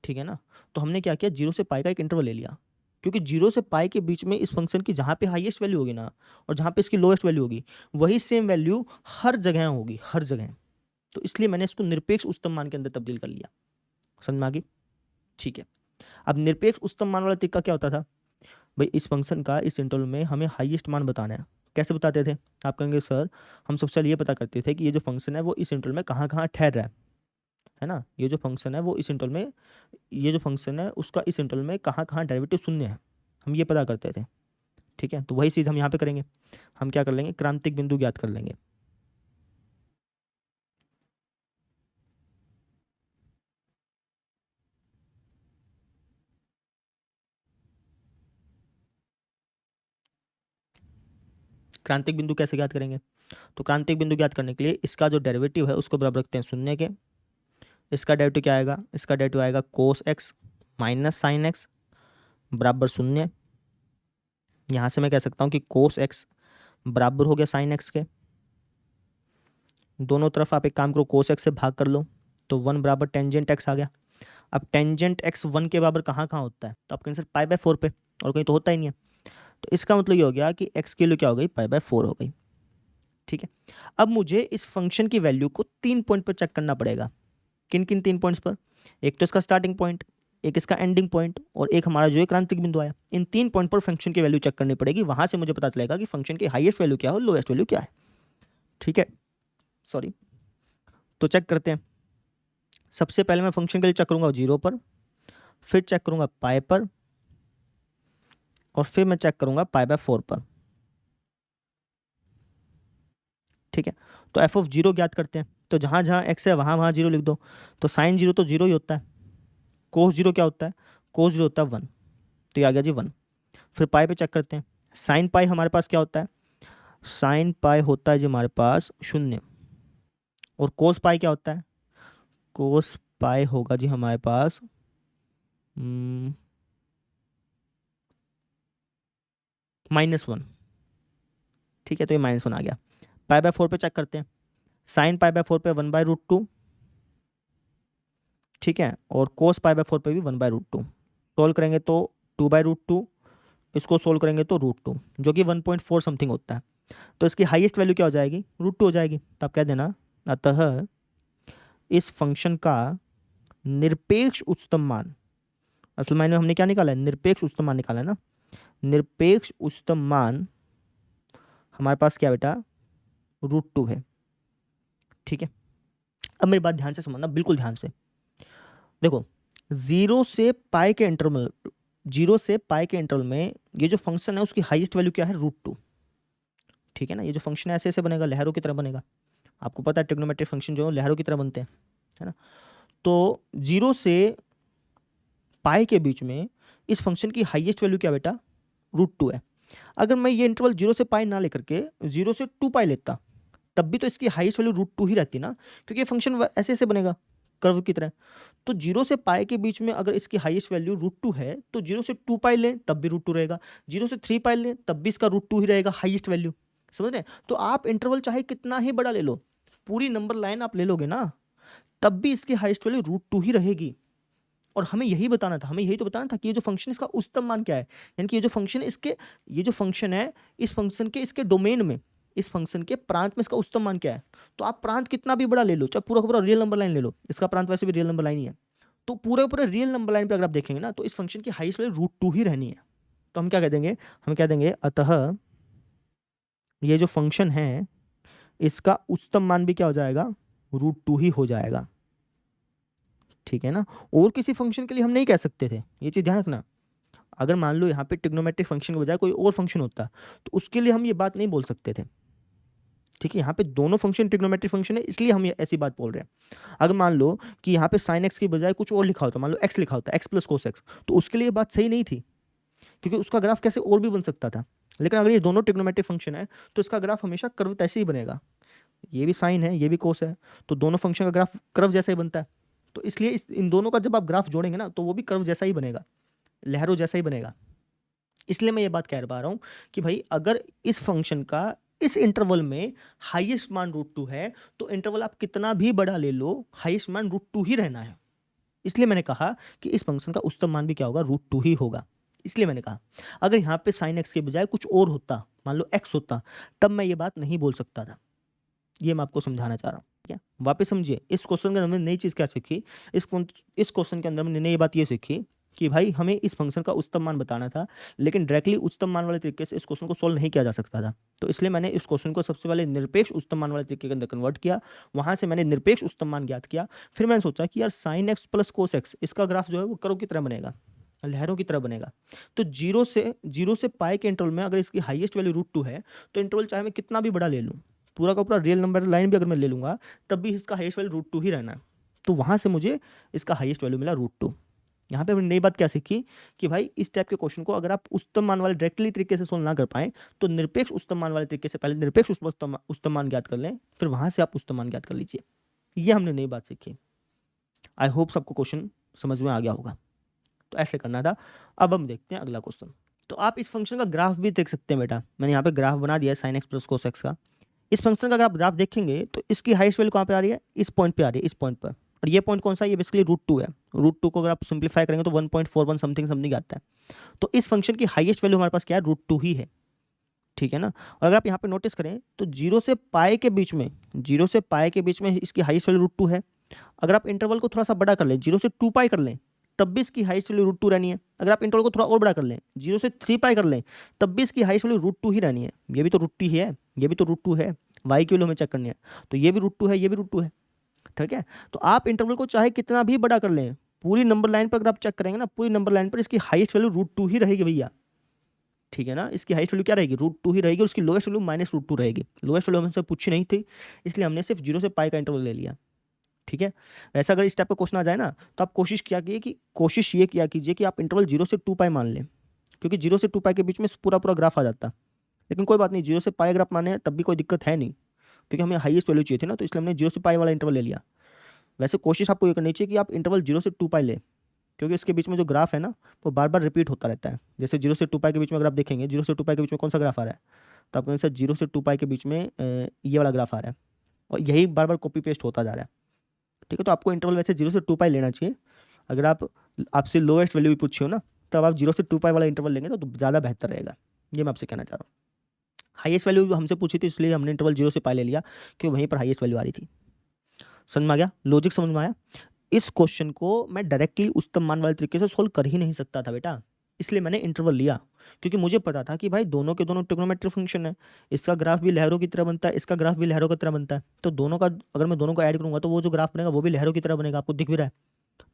[SPEAKER 1] ठीक है ना। तो हमने क्या किया, 0 से पाई का एक इंटरवल ले लिया, क्योंकि 0 से पाई के बीच में इस फंक्शन की जहाँ पे हाईएस्ट वैल्यू होगी ना, और जहाँ पे इसकी लोएस्ट वैल्यू होगी, वही सेम वैल्यू हर जगह होगी, हर जगह। तो इसलिए मैंने इसको निरपेक्ष उच्चतम मान के अंदर तब्दील कर लिया। समझ में आ गई? ठीक है। अब निरपेक्ष उच्चतम मान वाला तरीका क्या होता था? भाई इस फंक्शन का इस इंटरवल में हमें हाईएस्ट मान बताना है। कैसे बताते थे? आप कहेंगे सर हम सबसे पहले ये पता करते थे कि ये जो फंक्शन है वो इस इंटरवल में कहाँ कहाँ ठहर रहा है ना। ये जो फंक्शन है वो इस इंटरवल में, ये जो फंक्शन है उसका इस इंटरवल में कहाँ कहाँ डेरिवेटिव शून्य है, हम ये पता करते थे, ठीक है। तो वही चीज़ हम यहाँ पे करेंगे। हम क्या कर लेंगे? क्रांतिक बिंदु ज्ञात कर लेंगे। क्रांतिक बिंदु कैसे ज्ञात करेंगे? तो क्रांतिक बिंदु ज्ञात करने के लिए इसका जो डेरिवेटिव है उसको बराबर रखते हैं शून्य के। इसका डेरिवेटिव क्या आएगा? इसका डेरिवेटिव आएगा cos x minus sine x बराबर शून्य। यहाँ से मैं कह सकता हूँ कि कोस एक्स बराबर हो गया साइन एक्स के। दोनों तरफ आप एक काम करो, कोस एक्स से भाग कर लो, तो 1 बराबर टेंजेंट एक्स आ गया। अब टेंजेंट एक्स 1 के बराबर कहाँ कहाँ होता है? तो आप कहें सर पाई बाय 4 पे, और कहीं तो होता ही नहीं है। तो इसका मतलब ये हो गया कि एक्स की वैल्यू क्या हो गई? पाई बाय 4 हो गई, ठीक है। अब मुझे इस फंक्शन की वैल्यू को 3 पॉइंट पर चेक करना पड़ेगा। किन किन 3 पॉइंट्स पर? एक तो इसका स्टार्टिंग पॉइंट, एक इसका एंडिंग पॉइंट, और एक हमारा जो है क्रांतिक बिंदु आया। इन 3 पॉइंट पर फंक्शन की वैल्यू चेक करनी पड़ेगी, वहां से मुझे पता चलेगा कि फंक्शन की हाईएस्ट वैल्यू क्या है और लोएस्ट वैल्यू क्या है, ठीक है। सॉरी, तो चेक करते हैं। सबसे पहले मैं फंक्शन के लिए चेक करूंगा 0 पर, फिर चेक करूंगा पाई पर, और फिर मैं चेक करूंगा पाई बाय 4 पर, ठीक है। तो एफ ऑफ 0 ज्ञात करते हैं, तो जहां जहां एक्स है वहां वहां 0 लिख दो। तो साइन 0 तो 0 ही होता है। कोस 0 क्या होता है? कोस 0 होता है 1, तो ये आ गया जी 1। फिर पाई पे चेक करते हैं। साइन पाई हमारे पास क्या होता है? साइन पाई होता है जी हमारे पास 0। और कोस पाई क्या होता है? कोस पाई होगा जी हमारे पास -1, ठीक है। तो ये -1 आ गया। पाई बाय 4 पे चेक करते हैं। साइन पाई बाय 4 पे 1/√2, ठीक है। और कोस पाई बाय 4 पे भी 1/√2। सोल्व करेंगे तो 2/√2, इसको सोल्व करेंगे तो √2, जो कि 1.4 समथिंग होता है। तो इसकी हाईएस्ट वैल्यू क्या हो जाएगी? √2 हो जाएगी। तो आप कह देना अतः इस फंक्शन का निरपेक्ष उच्चतम मान, असल मायने में हमने क्या निकाला है? निरपेक्ष उच्चतम मान निकाला है ना। निरपेक्ष उच्चतम मान हमारे पास क्या बेटा? √2 है, ठीक है। अब मेरी बात ध्यान से समझना, बिल्कुल ध्यान से देखो। 0 से पाई के इंटरवल, 0 से पाई के इंटरवल में ये जो फंक्शन है उसकी हाईएस्ट वैल्यू क्या है? √2, ठीक है ना। ये जो फंक्शन है ऐसे ऐसे बनेगा, लहरों की तरह बनेगा। आपको पता है ट्रिग्नोमेट्रिक फंक्शन जो है लहरों की तरह बनते हैं, है ना। तो 0 से पाई के बीच में इस फंक्शन की हाईएस्ट वैल्यू क्या बेटा? √2 है। अगर मैं ये इंटरवल 0 से पाई ना लेकर के 0 से 2 पाई लेता, तब भी तो इसकी हाईएस्ट वैल्यू √2 ही रहती ना, क्योंकि ये फंक्शन ऐसे ऐसे बनेगा कर्व की तरह। तो 0 से पाई के बीच में अगर इसकी हाईएस्ट वैल्यू √2 है, तो 0 से 2 पाई लें तब भी √2 रहेगा, 0 से 3 पाई लें तब भी इसका √2 ही रहेगा हाईएस्ट वैल्यू। समझ रहे हैं? तो आप इंटरवल चाहे कितना ही बड़ा ले लो, पूरी नंबर लाइन आप ले लोगे ना, तब भी इसकी हाईएस्ट वैल्यू √2 ही रहेगी। और हमें यही बताना था, हमें यही तो बताना था कि ये जो फंक्शन इसका उच्चतम मान क्या है, यानी कि ये जो फंक्शन है इसके, ये जो फंक्शन है इस फंक्शन के इसके डोमेन में, इस फंक्शन के प्रांत में इसका उच्चतम मान क्या है। तो आप प्रांत कितना भी बड़ा ले लो, चाहे पूरा का पूरा रियल नंबर लाइन ले लो, इसका प्रांत वैसे भी रियल नंबर लाइन ही है, तो पूरे पूरे रियल नंबर लाइन पर अगर आप देखेंगे ना तो इस फंक्शन की हाईएस्ट वैल्यू √2 ही रहनी है। तो हम क्या कह देंगे, हम क्या देंगे, अतः ये जो फंक्शन है इसका उच्चतम मान भी क्या हो जाएगा, √2 ही हो जाएगा। ठीक है ना। और किसी फंक्शन के लिए हम नहीं कह सकते थे, ये चीज़ ध्यान रखना। अगर मान लो यहाँ पे ट्रिग्नोमेट्रिक फंक्शन के बजाय कोई और फंक्शन होता तो उसके लिए हम ये बात नहीं बोल सकते थे। ठीक है, यहाँ पे दोनों फंक्शन ट्रिग्नोमेट्रिक फंक्शन है इसलिए हम ये ऐसी बात बोल रहे हैं। अगर मान लो कि यहाँ पे साइन एक्स की बजाय कुछ और लिखा होता, मान लो एक्स लिखा होता, एक्स प्लस कोस एक्स, तो उसके लिए बात सही नहीं थी, क्योंकि उसका ग्राफ कैसे और भी बन सकता था। लेकिन अगर ये दोनों ट्रिग्नोमेट्रिक फंक्शन है तो इसका ग्राफ हमेशा कर्व ऐसे ही बनेगा, ये भी साइन है ये भी कोस है, तो दोनों फंक्शन का ग्राफ कर्व जैसा ही बनता है। तो इसलिए इन दोनों का जब आप ग्राफ जोड़ेंगे ना तो वो भी कर्व जैसा ही बनेगा, लहरों जैसा ही बनेगा। इसलिए मैं ये बात कह पा रहा हूँ कि भाई अगर इस फंक्शन का इस इंटरवल में हाईएस्ट मान √2 है तो इंटरवल आप कितना भी बड़ा ले लो, हाईएस्ट मान √2 ही रहना है। इसलिए मैंने कहा कि इस फंक्शन का उच्चतम मान भी क्या होगा, √2 ही होगा। इसलिए मैंने कहा अगर यहाँ पे साइन एक्स के बजाय कुछ और होता, मान लो एक्स होता, तब मैं ये बात नहीं बोल सकता था। ये मैं आपको समझाना चाह रहा हूँ। क्या वापस समझिए, इस क्वेश्चन के अंदर हमने नई चीज़ क्या सीखी, इस क्वेश्चन के अंदर हमने नई बात ये सीखी कि भाई हमें इस फंक्शन का उच्चतम मान बताना था, लेकिन डायरेक्टली उच्चतम मान वाले तरीके से इस क्वेश्चन को सोल्व नहीं किया जा सकता था। तो इसलिए मैंने इस क्वेश्चन को सबसे पहले निरपेक्ष उच्चतम मान वाले तरीके के अंदर कन्वर्ट किया, वहां से मैंने निरपेक्ष उच्चतम मान ज्ञात किया। फिर मैंने सोचा कि यार sine x plus cos x, इसका ग्राफ जो है वो कर्व की तरह बनेगा, लहरों की तरह बनेगा। तो जीरो से पाई के इंटरवल में अगर इसकी हाईएस्ट वैल्यू √2 है तो इंटरवल चाहे मैं कितना भी बड़ा ले लूँ, पूरा का पूरा रियल नंबर लाइन भी अगर मैं ले लूँगा तब भी इसका हाईएस्ट वैल्यू √2 ही रहना है। तो वहाँ से मुझे इसका हाईएस्ट वैल्यू मिला √2। यहाँ पे हमने नई बात क्या सीखी कि भाई इस टाइप के क्वेश्चन को अगर आप उच्चतम मान वाले डायरेक्टली तरीके से सोल्व ना कर पाएँ तो निरपेक्ष उच्चतम मान वाले तरीके से पहले निरपेक्ष उच्चतम मान ज्ञात कर लें, फिर वहाँ से आप उच्चतम मान ज्ञात कर लीजिए। ये हमने नई बात सीखी। आई होप सबको क्वेश्चन समझ में आ गया होगा। तो ऐसे करना था। अब हम देखते हैं अगला क्वेश्चन। तो आप इस फंक्शन का ग्राफ भी देख सकते हैं बेटा, मैंने यहाँ पे ग्राफ बना दिया है sine x plus cos x का। इस फंक्शन का अगर आप ग्राफ देखेंगे तो इसकी हाईएस्ट वैल्यू कहाँ पे आ रही है, इस पॉइंट पे आ रही है, इस पॉइंट पर। और ये पॉइंट कौन सा है, ये बेसिकली √2 है। √2 को अगर आप सिंप्लीफाई करेंगे तो 1.41 समथिंग आता है। तो इस फंक्शन की हाईएस्ट वैल्यू हमारे पास क्या है, √2 ही है। ठीक है ना। और अगर आप यहाँ पे नोटिस करें तो 0 से पाई के बीच में, 0 से पाई के बीच में इसकी हाईएस्ट वैल्यू √2 है। अगर आप इंटरवल को थोड़ा सा बड़ा कर लें, 0 से 2 पाई कर लें, तब भी इसकी हाईएस्ट वैल्यू √2 रहनी है। अगर आप इंटरवल को थोड़ा और बड़ा कर लें, 0 से 3 पाई कर लें, तब भी इसकी हाईएस्ट वैल्यू √2 ही रहनी है। ये भी तो √2 ही है, ये भी तो √2 है, वाई की वैल्यू हमें चेक करनी है, तो ये भी √2 है, ये भी √2 है। ठीक है। तो आप इंटरवल को चाहे कितना भी बड़ा कर लें, पूरी नंबर लाइन पर अगर आप चेक करेंगे ना, पूरी नंबर लाइन पर इसकी हाईएस्ट वैल्यू √2 ही रहेगी भैया। ठीक है ना, इसकी हाईएस्ट वैल्यू क्या रहेगी, √2 ही रहेगी, और उसकी लोएस्ट वैल्यू -√2 रहेगी। लोएस्ट वैल्यू हमसे पूछी नहीं थी, इसलिए हमने सिर्फ 0 से पाई का इंटरवल ले लिया। ठीक है। वैसे अगर इस टाइप का क्वेश्चन आ जाए ना तो आप कोशिश ये किया कीजिए कि आप इंटरवल 0 से 2 पाई मान लें, क्योंकि 0 से 2 पाई के बीच में पूरा ग्राफ आ जाता। लेकिन कोई बात नहीं, 0 से पाई अगर आप माने तब भी कोई दिक्कत है नहीं, क्योंकि हमें हाईएस्ट वैल्यू चाहिए थी ना, तो इसलिए हमने 0 से पाई वाला इंटरवल ले लिया। वैसे कोशिश आपको ये करनी चाहिए कि आप इंटरवल 0 से 2 पाई लें, क्योंकि इसके बीच में जो ग्राफ है ना वो बार बार रिपीट होता रहता है। जैसे 0 से 2 पाई के बीच में अगर आप देखेंगे, 0 से 2 पाई के बीच में कौन सा ग्राफ आ रहा है, तो आपको जैसे 0 से 2 पाई के बीच में ये वाला ग्राफ आ रहा है, और यही बार बार कॉपी पेस्ट होता जा रहा है। ठीक है। तो आपको इंटरवल वैसे 0 से 2 पाई लेना चाहिए। अगर आपसे लोएस्ट वैल्यू भी पूछी हो ना, तब आप 0 से 2 पाई वाला इंटरवल लेंगे तो ज़्यादा बेहतर रहेगा। ये मैं आपसे कहना चाह रहा हूँ। हाईएस्ट वैल्यू हमसे पूछी थी, इसलिए हमने इंटरवल 0 से पाई ले लिया, क्योंकि वहीं पर हाईएस्ट वैल्यू आ रही थी। समझ में आ गया, लॉजिक समझ में आया। इस क्वेश्चन को मैं डायरेक्टली उच्चतम मान वाले तरीके से सोल्व कर ही नहीं सकता था बेटा, इसलिए मैंने इंटरवल लिया, क्योंकि मुझे पता था कि भाई दोनों के दोनों ट्रिग्नोमेट्रिक फंक्शन है, इसका ग्राफ भी लहरों की तरह बनता है, इसका ग्राफ भी लहरों की तरह बनता है। तो दोनों का अगर मैं दोनों को ऐड करूंगा तो वो जो ग्राफ बनेगा वो भी लहरों की तरह बनेगा, आपको दिख भी रहा है।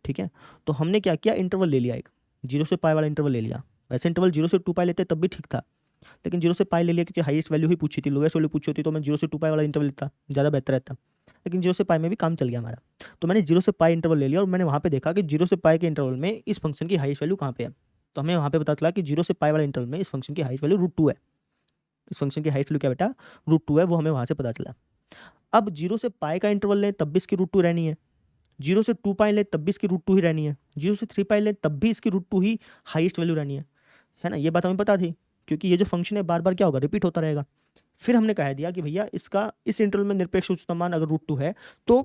[SPEAKER 1] ठीक है। तो हमने क्या किया, इंटरवल ले लिया, एक 0 से पाई वाला इंटरवल ले लिया। वैसे इंटरवल 0 से 2 पाई लेते तब भी ठीक था, लेकिन 0 से पाई ले लिया क्योंकि हाईएस्ट वैल्यू ही पूछी थी, लोएस्ट वैल्यू पूछी होती तो मैं 0 से 2 पाई वाला इंटरवल लेता, ज़्यादा बेहतर रहता। लेकिन 0 से पाई में भी काम चल गया हमारा, तो मैंने 0 से पाई इंटरवल ले लिया, और मैंने वहाँ पे देखा कि 0 से पाई के इंटरवल में इस फंक्शन की हाईएस्ट वैल्यू कहाँ पे है। तो हमें वहाँ पे पता चला कि 0 से पाई वाला इंटरवल में इस फंक्शन की हाईएस्ट वैल्यू √2 है। इस फंक्शन की हाईएस्ट वैल्यू क्या बेटा, √2 है, वो हमें वहाँ से पता चला। अब 0 से पाई का इंटरवल लें तब भी इसकी √2 रहनी है, 0 से 2 पाई लें तब भी इसकी √2 ही रहनी है, 0 से 3 पाई लें तब भी इसकी √2 ही हाईएस्ट वैल्यू रहनी है ना। ये बात हमें पता थी, क्योंकि ये जो फंक्शन है बार बार क्या होगा, रिपीट होता रहेगा। फिर हमने कह दिया कि भैया इसका इस इंटरवल में निरपेक्ष उच्चतम मान अगर √2 है तो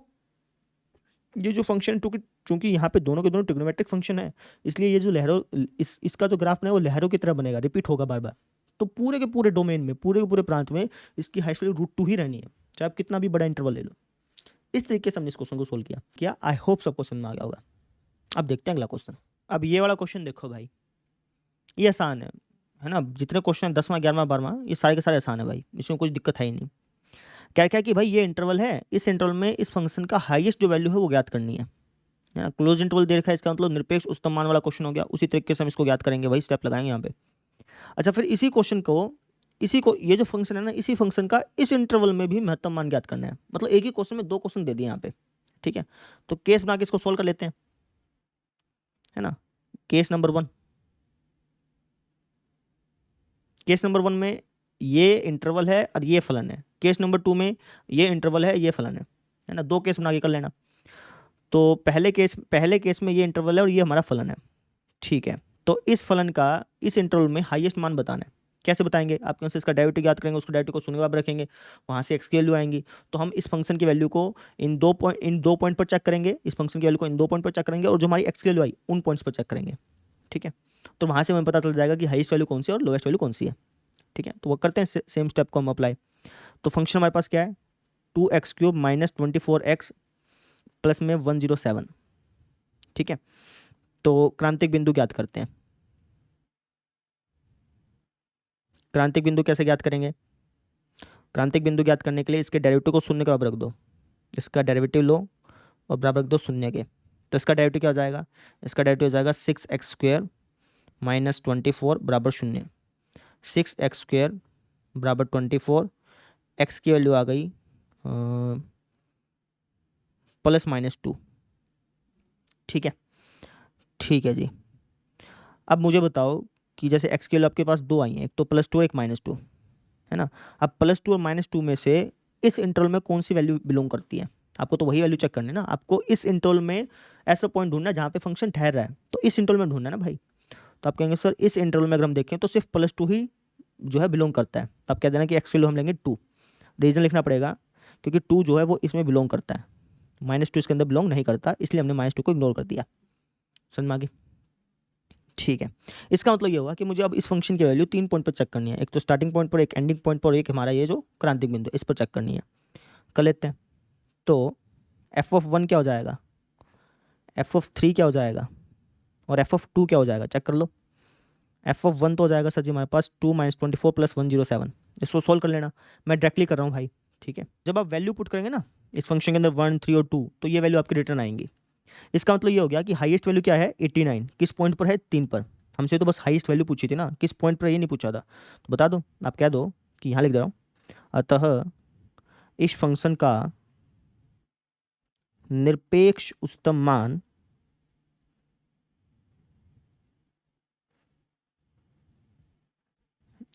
[SPEAKER 1] ये जो फंक्शन चूंकि यहाँ पे दोनों के दोनों ट्रिग्नोमेट्रिक फंक्शन है, इसलिए ये जो लहरों इसका जो ग्राफ है वो लहरों की तरह बनेगा, रिपीट होगा बार बार। तो पूरे के पूरे डोमेन में, पूरे के पूरे प्रांत में इसकी हाइएस्ट वैल्यू √2 ही रहनी है, चाहे आप कितना भी बड़ा इंटरवल ले लो। इस तरीके से हमने इस क्वेश्चन को सोल्व किया। आई होप सबको समझ में आ गया होगा। अब देखते हैं अगला क्वेश्चन। अब ये वाला क्वेश्चन देखो भाई, ये आसान है ना। जितने क्वेश्चन 10वां 11वां 12वां ये सारे के सारे आसान है भाई, इसमें कुछ दिक्कत है ही नहीं। क्या क्या कि भाई ये इंटरवल है, इस इंटरवल में इस फंक्शन का हाईएस्ट जो वैल्यू है वो ज्ञात करनी है ना। क्लोज इंटरवल दे रखा है, इसका मतलब निरपेक्ष उच्चतम मान वाला क्वेश्चन हो गया। उसी तरीके से हम इसको ज्ञात करेंगे, वही स्टेप लगाएंगे यहाँ पे। अच्छा, फिर इसी को ये जो फंक्शन है ना, इसी फंक्शन का इस इंटरवल में भी महत्तम मान ज्ञात करना है। मतलब एक ही क्वेश्चन में 2 क्वेश्चन दे दिए यहाँ पे, ठीक है। तो केस बना के इसको सोल्व कर लेते हैं, है ना। केस नंबर 1 में ये इंटरवल है और ये फलन है। केस नंबर 2 में ये इंटरवल है, ये फलन है ना। 2 केस बना के कर लेना। तो पहले केस में ये इंटरवल है और ये हमारा फलन है, ठीक है। तो इस फलन का इस इंटरवल में हाईएस्ट मान बताना है। कैसे बताएंगे? आप कौन से इसका डेरिवेटिव याद करेंगे, उसको डेरिवेटिव को शून्य बराबर रखेंगे, वहाँ से एक्स की वैल्यू आएंगी। तो हम इस फंक्शन की वैल्यू को इन दो पॉइंट पर चेक करेंगे, इस फंक्शन की वैल्यू को इन 2 पॉइंट पर चेक करेंगे, और जो हमारी एक्स की वैल्यू आई उन पॉइंट्स पर चेक करेंगे, ठीक है। तो वहाँ से हमें पता चल जाएगा कि हाईएस्ट वैल्यू कौन सी है और लोएस्ट वैल्यू कौन सी है, ठीक है। तो वो करते हैं, सेम स्टेप को हम अप्लाई। तो फंक्शन हमारे पास क्या है? 2x³ माइनस 24x प्लस में 107, ठीक है। तो क्रांतिक बिंदु ज्ञात करते हैं। क्रांतिक बिंदु कैसे ज्ञात करेंगे? क्रांतिक बिंदु ज्ञात करने के लिए इसके डेरिवेटिव को शून्य के बराबर रख दो, इसका डेरिवेटिव लो और बराबर रख दो शून्य के। तो इसका डेरिवेटिव क्या हो जाएगा? इसका डेरिवेटिव हो जाएगा 6x² माइनस 24 बराबर 0। 6x² बराबर 24, एक्स की वैल्यू आ गई +-2, ठीक है। ठीक है जी। अब मुझे बताओ कि जैसे एक्स की वैल्यू आपके पास 2 आई हैं, एक तो +2 और एक -2, है ना। अब +2 और -2 में से इस इंटरवल में कौन सी वैल्यू बिलोंग करती है? आपको तो वही वैल्यू चेक करनी है ना। आपको इस इंटरवल में ऐसा पॉइंट ढूंढना है जहाँ पे फंक्शन ठहर रहा है, तो इस इंटरवल में ढूंढना है ना भाई। तो आप कहेंगे सर इस इंटरवल में अगर हम देखें तो सिर्फ +2 ही जो है बिलोंग करता है। तो आप कह देना कि एक्स की वैल्यू हम लेंगे 2। रीज़न लिखना पड़ेगा क्योंकि 2 जो है वो इसमें बिलोंग करता है, -2 इसके अंदर बिलोंग नहीं करता, इसलिए हमने -2 को इग्नोर कर दिया। समझ में आ गई? ठीक है। इसका मतलब ये हुआ कि मुझे अब इस फंक्शन की वैल्यू 3 पॉइंट पर चेक करनी है, एक तो स्टार्टिंग पॉइंट पर, एक एंडिंग पॉइंट पर, एक हमारा ये जो क्रांतिक बिंदु इस पर चेक करनी है। कर लेते हैं। तो f(1) क्या हो जाएगा, f(3) क्या हो जाएगा और f(2) क्या हो जाएगा, चेक कर लो। f(1) तो हो जाएगा सर जी हमारे पास 2 - 24 + 107। इसको सोल्व कर लेना, मैं डायरेक्टली कर रहा हूँ भाई, ठीक है। जब आप वैल्यू पुट करेंगे ना इस फंक्शन के अंदर 1, 3 और 2, तो ये वैल्यू आपकी रिटर्न आएंगी। इसका मतलब ये हो गया कि हाईएस्ट वैल्यू क्या है, 89। किस पॉइंट पर है? 3 पर। हमसे तो बस हाईएस्ट वैल्यू पूछी थी ना, किस पॉइंट पर ये नहीं पूछा था। तो बता दो, आप कह दो कि यहाँ लिख दे रहा हूँ, अतः इस फंक्शन का निरपेक्ष उच्चतम मान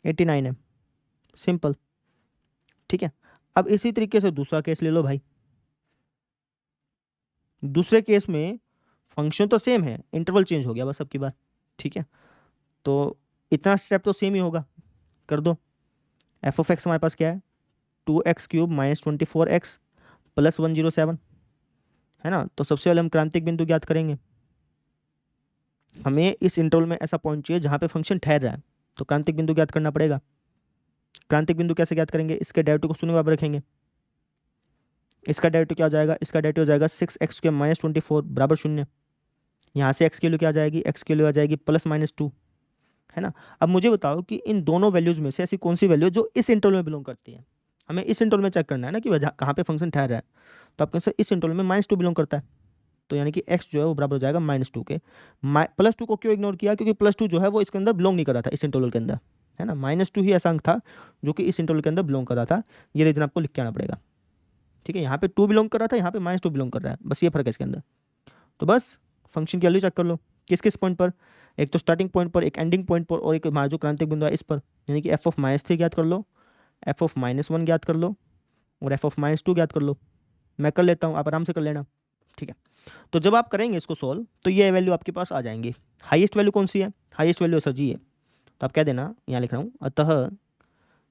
[SPEAKER 1] 89 है। सिंपल, ठीक है। अब इसी तरीके से दूसरा केस ले लो भाई। दूसरे केस में फंक्शन तो सेम है, इंटरवल चेंज हो गया बस अब की बार, ठीक है। तो इतना स्टेप तो सेम ही होगा, कर दो। f(x) हमारे पास क्या है, 2x³ माइनस 24x प्लस 107, है ना। तो सबसे पहले हम क्रांतिक बिंदु ज्ञात करेंगे। हमें इस इंटरवल में ऐसा पॉइंट चाहिए जहाँ पे फंक्शन ठहर रहा है, तो क्रांतिक बिंदु ज्ञात करना पड़ेगा। क्रांतिक बिंदु कैसे ज्ञात करेंगे? इसके डेरिवेटिव को शून्य बराबर रखेंगे। इसका डेरिवेटिव क्या हो जाएगा? इसका डेरिवेटिव हो जाएगा 6x² माइनस 24 बराबर 0। यहाँ से x की वैल्यू क्या आ जाएगी? x की वैल्यू आ जाएगी +-2, है ना। अब मुझे बताओ कि इन दोनों वैल्यूज में से ऐसी कौन सी वैल्यू जो इस इंटरवल में बिलोंग करती है। हमें इस इंटरवल में चेक करना है ना कि कहाँ पे फंक्शन ठहर रहा है। तो आपके सर इस इंटरवल में -2 बिलोंग करता है, तो यानी कि x जो है वो बराबर हो जाएगा -2 के। +2 को क्यों इग्नोर किया? क्योंकि +2 जो है वो इसके अंदर बिलोंग नहीं कर रहा था, इस इंटरवल के अंदर, है ना। -2 ही ऐसा अंक था जो कि इस इंटरवल के अंदर बिलोंग कर रहा था। ये रीजन आपको लिख के आना पड़ेगा, ठीक है। यहाँ पे 2 बिलोंग कर रहा था, यहाँ पे -2 बिलोंग कर रहा है, बस ये फर्क है इसके अंदर। तो बस फंक्शन की वैल्यू चेक कर लो, किस किस पॉइंट पर, एक तो स्टार्टिंग पॉइंट पर, एक एंडिंग पॉइंट पर, और एक हमारा जो क्रांतिक बिंदु है इस पर। यानी कि f(-3) ज्ञात कर लो, f(-1) ज्ञात कर लो और f(-2) ज्ञात कर लो। मैं कर लेता हूँ, आप आराम से कर लेना, ठीक है। तो जब आप करेंगे इसको सोल्व तो ये वैल्यू आपके पास आ जाएंगी। हाईएस्ट वैल्यू कौन सी है? हाईएस्ट वैल्यू सर जी है। तो आप कह देना, यहाँ लिख रहा हूँ, अतः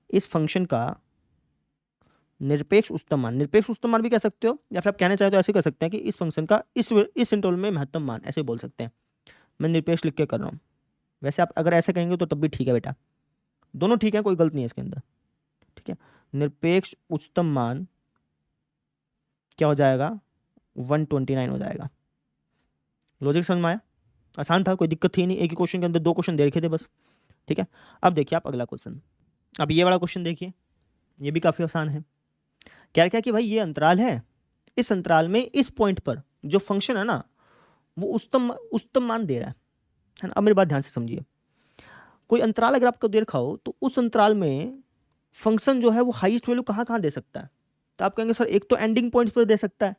[SPEAKER 1] इस फंक्शन का निरपेक्ष उच्चतम मान, निरपेक्ष उच्चतम मान भी कह सकते हो, या फिर आप कहना चाहे तो ऐसे कर सकते हैं कि इस फंक्शन का इस इंटरवल में महत्तम मान, ऐसे बोल सकते हैं। मैं निरपेक्ष लिख के कर रहा हूँ, वैसे आप अगर ऐसे कहेंगे तो तब भी ठीक है बेटा, दोनों ठीक है, कोई गलत नहीं है इसके अंदर। ठीक है, निरपेक्ष उच्चतम मान क्या हो जाएगा, 129 हो जाएगा। लॉजिक समझ में आया? आसान था, कोई दिक्कत थी नहीं, एक ही क्वेश्चन के अंदर 2 क्वेश्चन दे रखे थे बस। ठीक है, अब देखिए आप अगला क्वेश्चन, अब ये वाला क्वेश्चन देखिए, ये भी काफ़ी आसान है। क्या क्या कि भाई ये अंतराल है, इस अंतराल में इस पॉइंट पर जो फंक्शन है ना वो उच्चतम मान दे रहा है ना। अब मेरी बात ध्यान से समझिए, कोई अंतराल अगर आपको दे रखा हो तो उस अंतराल में फंक्शन जो है वो हाईएस्ट वैल्यू कहाँ कहाँ दे सकता है, तो आप कहेंगे सर एक तो एंडिंग पॉइंट्स पर दे सकता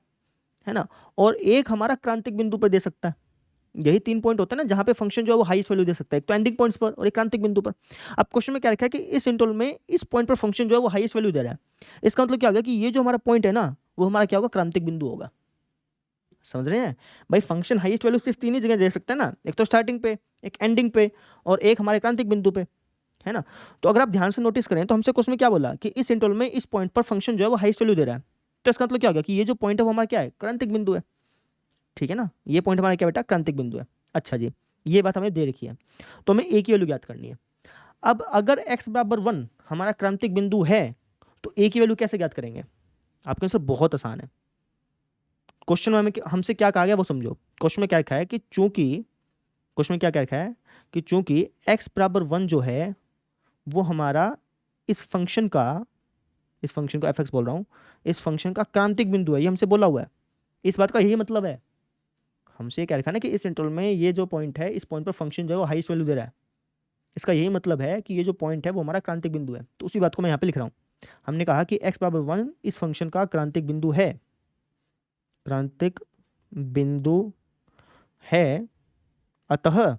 [SPEAKER 1] है ना, और एक हमारा क्रांतिक बिंदु पर दे सकता है। यही 3 पॉइंट होते हैं ना जहां पे फंक्शन जो है वो हाईएस्ट वैल्यू दे सकता है, एक तो एंडिंग पॉइंट्स पर और एक क्रांतिक बिंदु पर। अब क्वेश्चन में क्या रखा है कि इस इंटरवल में इस पॉइंट पर फंक्शन जो है वो हाईएस्ट वैल्यू दे रहा है, इसका मतलब क्या होगा कि ये जो हमारा पॉइंट है ना वो हमारा क्या होगा, क्रांतिक बिंदु होगा। समझ रहे हैं भाई, फंक्शन हाईएस्ट वैल्यू सिर्फ 3 ही जगह दे सकता है ना, एक तो स्टार्टिंग पे, एक एंडिंग पे, और एक हमारे क्रांतिक बिंदु पे, है ना। तो अगर आप ध्यान से नोटिस करें तो हमसे क्वेश्चन में क्या बोला कि इस इंटरवल में इस पॉइंट पर फंक्शन जो है वो हाईएस्ट वैल्यू दे रहा है, तो इसका मतलब क्या होगा कि ये जो पॉइंट है वो हमारा क्या है, क्रांतिक बिंदु है। ठीक है ना, ये पॉइंट हमारा क्या बेटा, क्रांतिक बिंदु है। अच्छा जी, ये बात हमें दे रखी है, तो हमें ए की वैल्यू ज्ञात करनी है। अब अगर x बराबर 1 हमारा क्रांतिक बिंदु है तो ए की वैल्यू कैसे ज्ञात करेंगे, आपके आंसर बहुत आसान है। क्वेश्चन में हमसे क्या कहा गया वो समझो, क्वेश्चन में क्या लिखा है कि चूंकि, क्वेश्चन में क्या क्या लिखा है कि चूंकि x बराबर 1 जो है वो हमारा इस फंक्शन का f(x) बोल रहा हूँ, इस फंक्शन का क्रांतिक बिंदु है, ये हमसे बोला हुआ है। इस बात का यही मतलब है, हमसे क्या लिखा है ना कि इस इंटरवल में ये जो पॉइंट है इस पॉइंट पर फंक्शन जो है वो हाईएस्ट वैल्यू दे रहा है, इसका यही मतलब है कि ये जो पॉइंट है वो हमारा क्रांतिक बिंदु है। तो उसी बात को मैं यहाँ पे लिख रहा हूँ, हमने कहा कि x बराबर 1 इस फंक्शन का क्रांतिक बिंदु है, क्रांतिक बिंदु है, अतः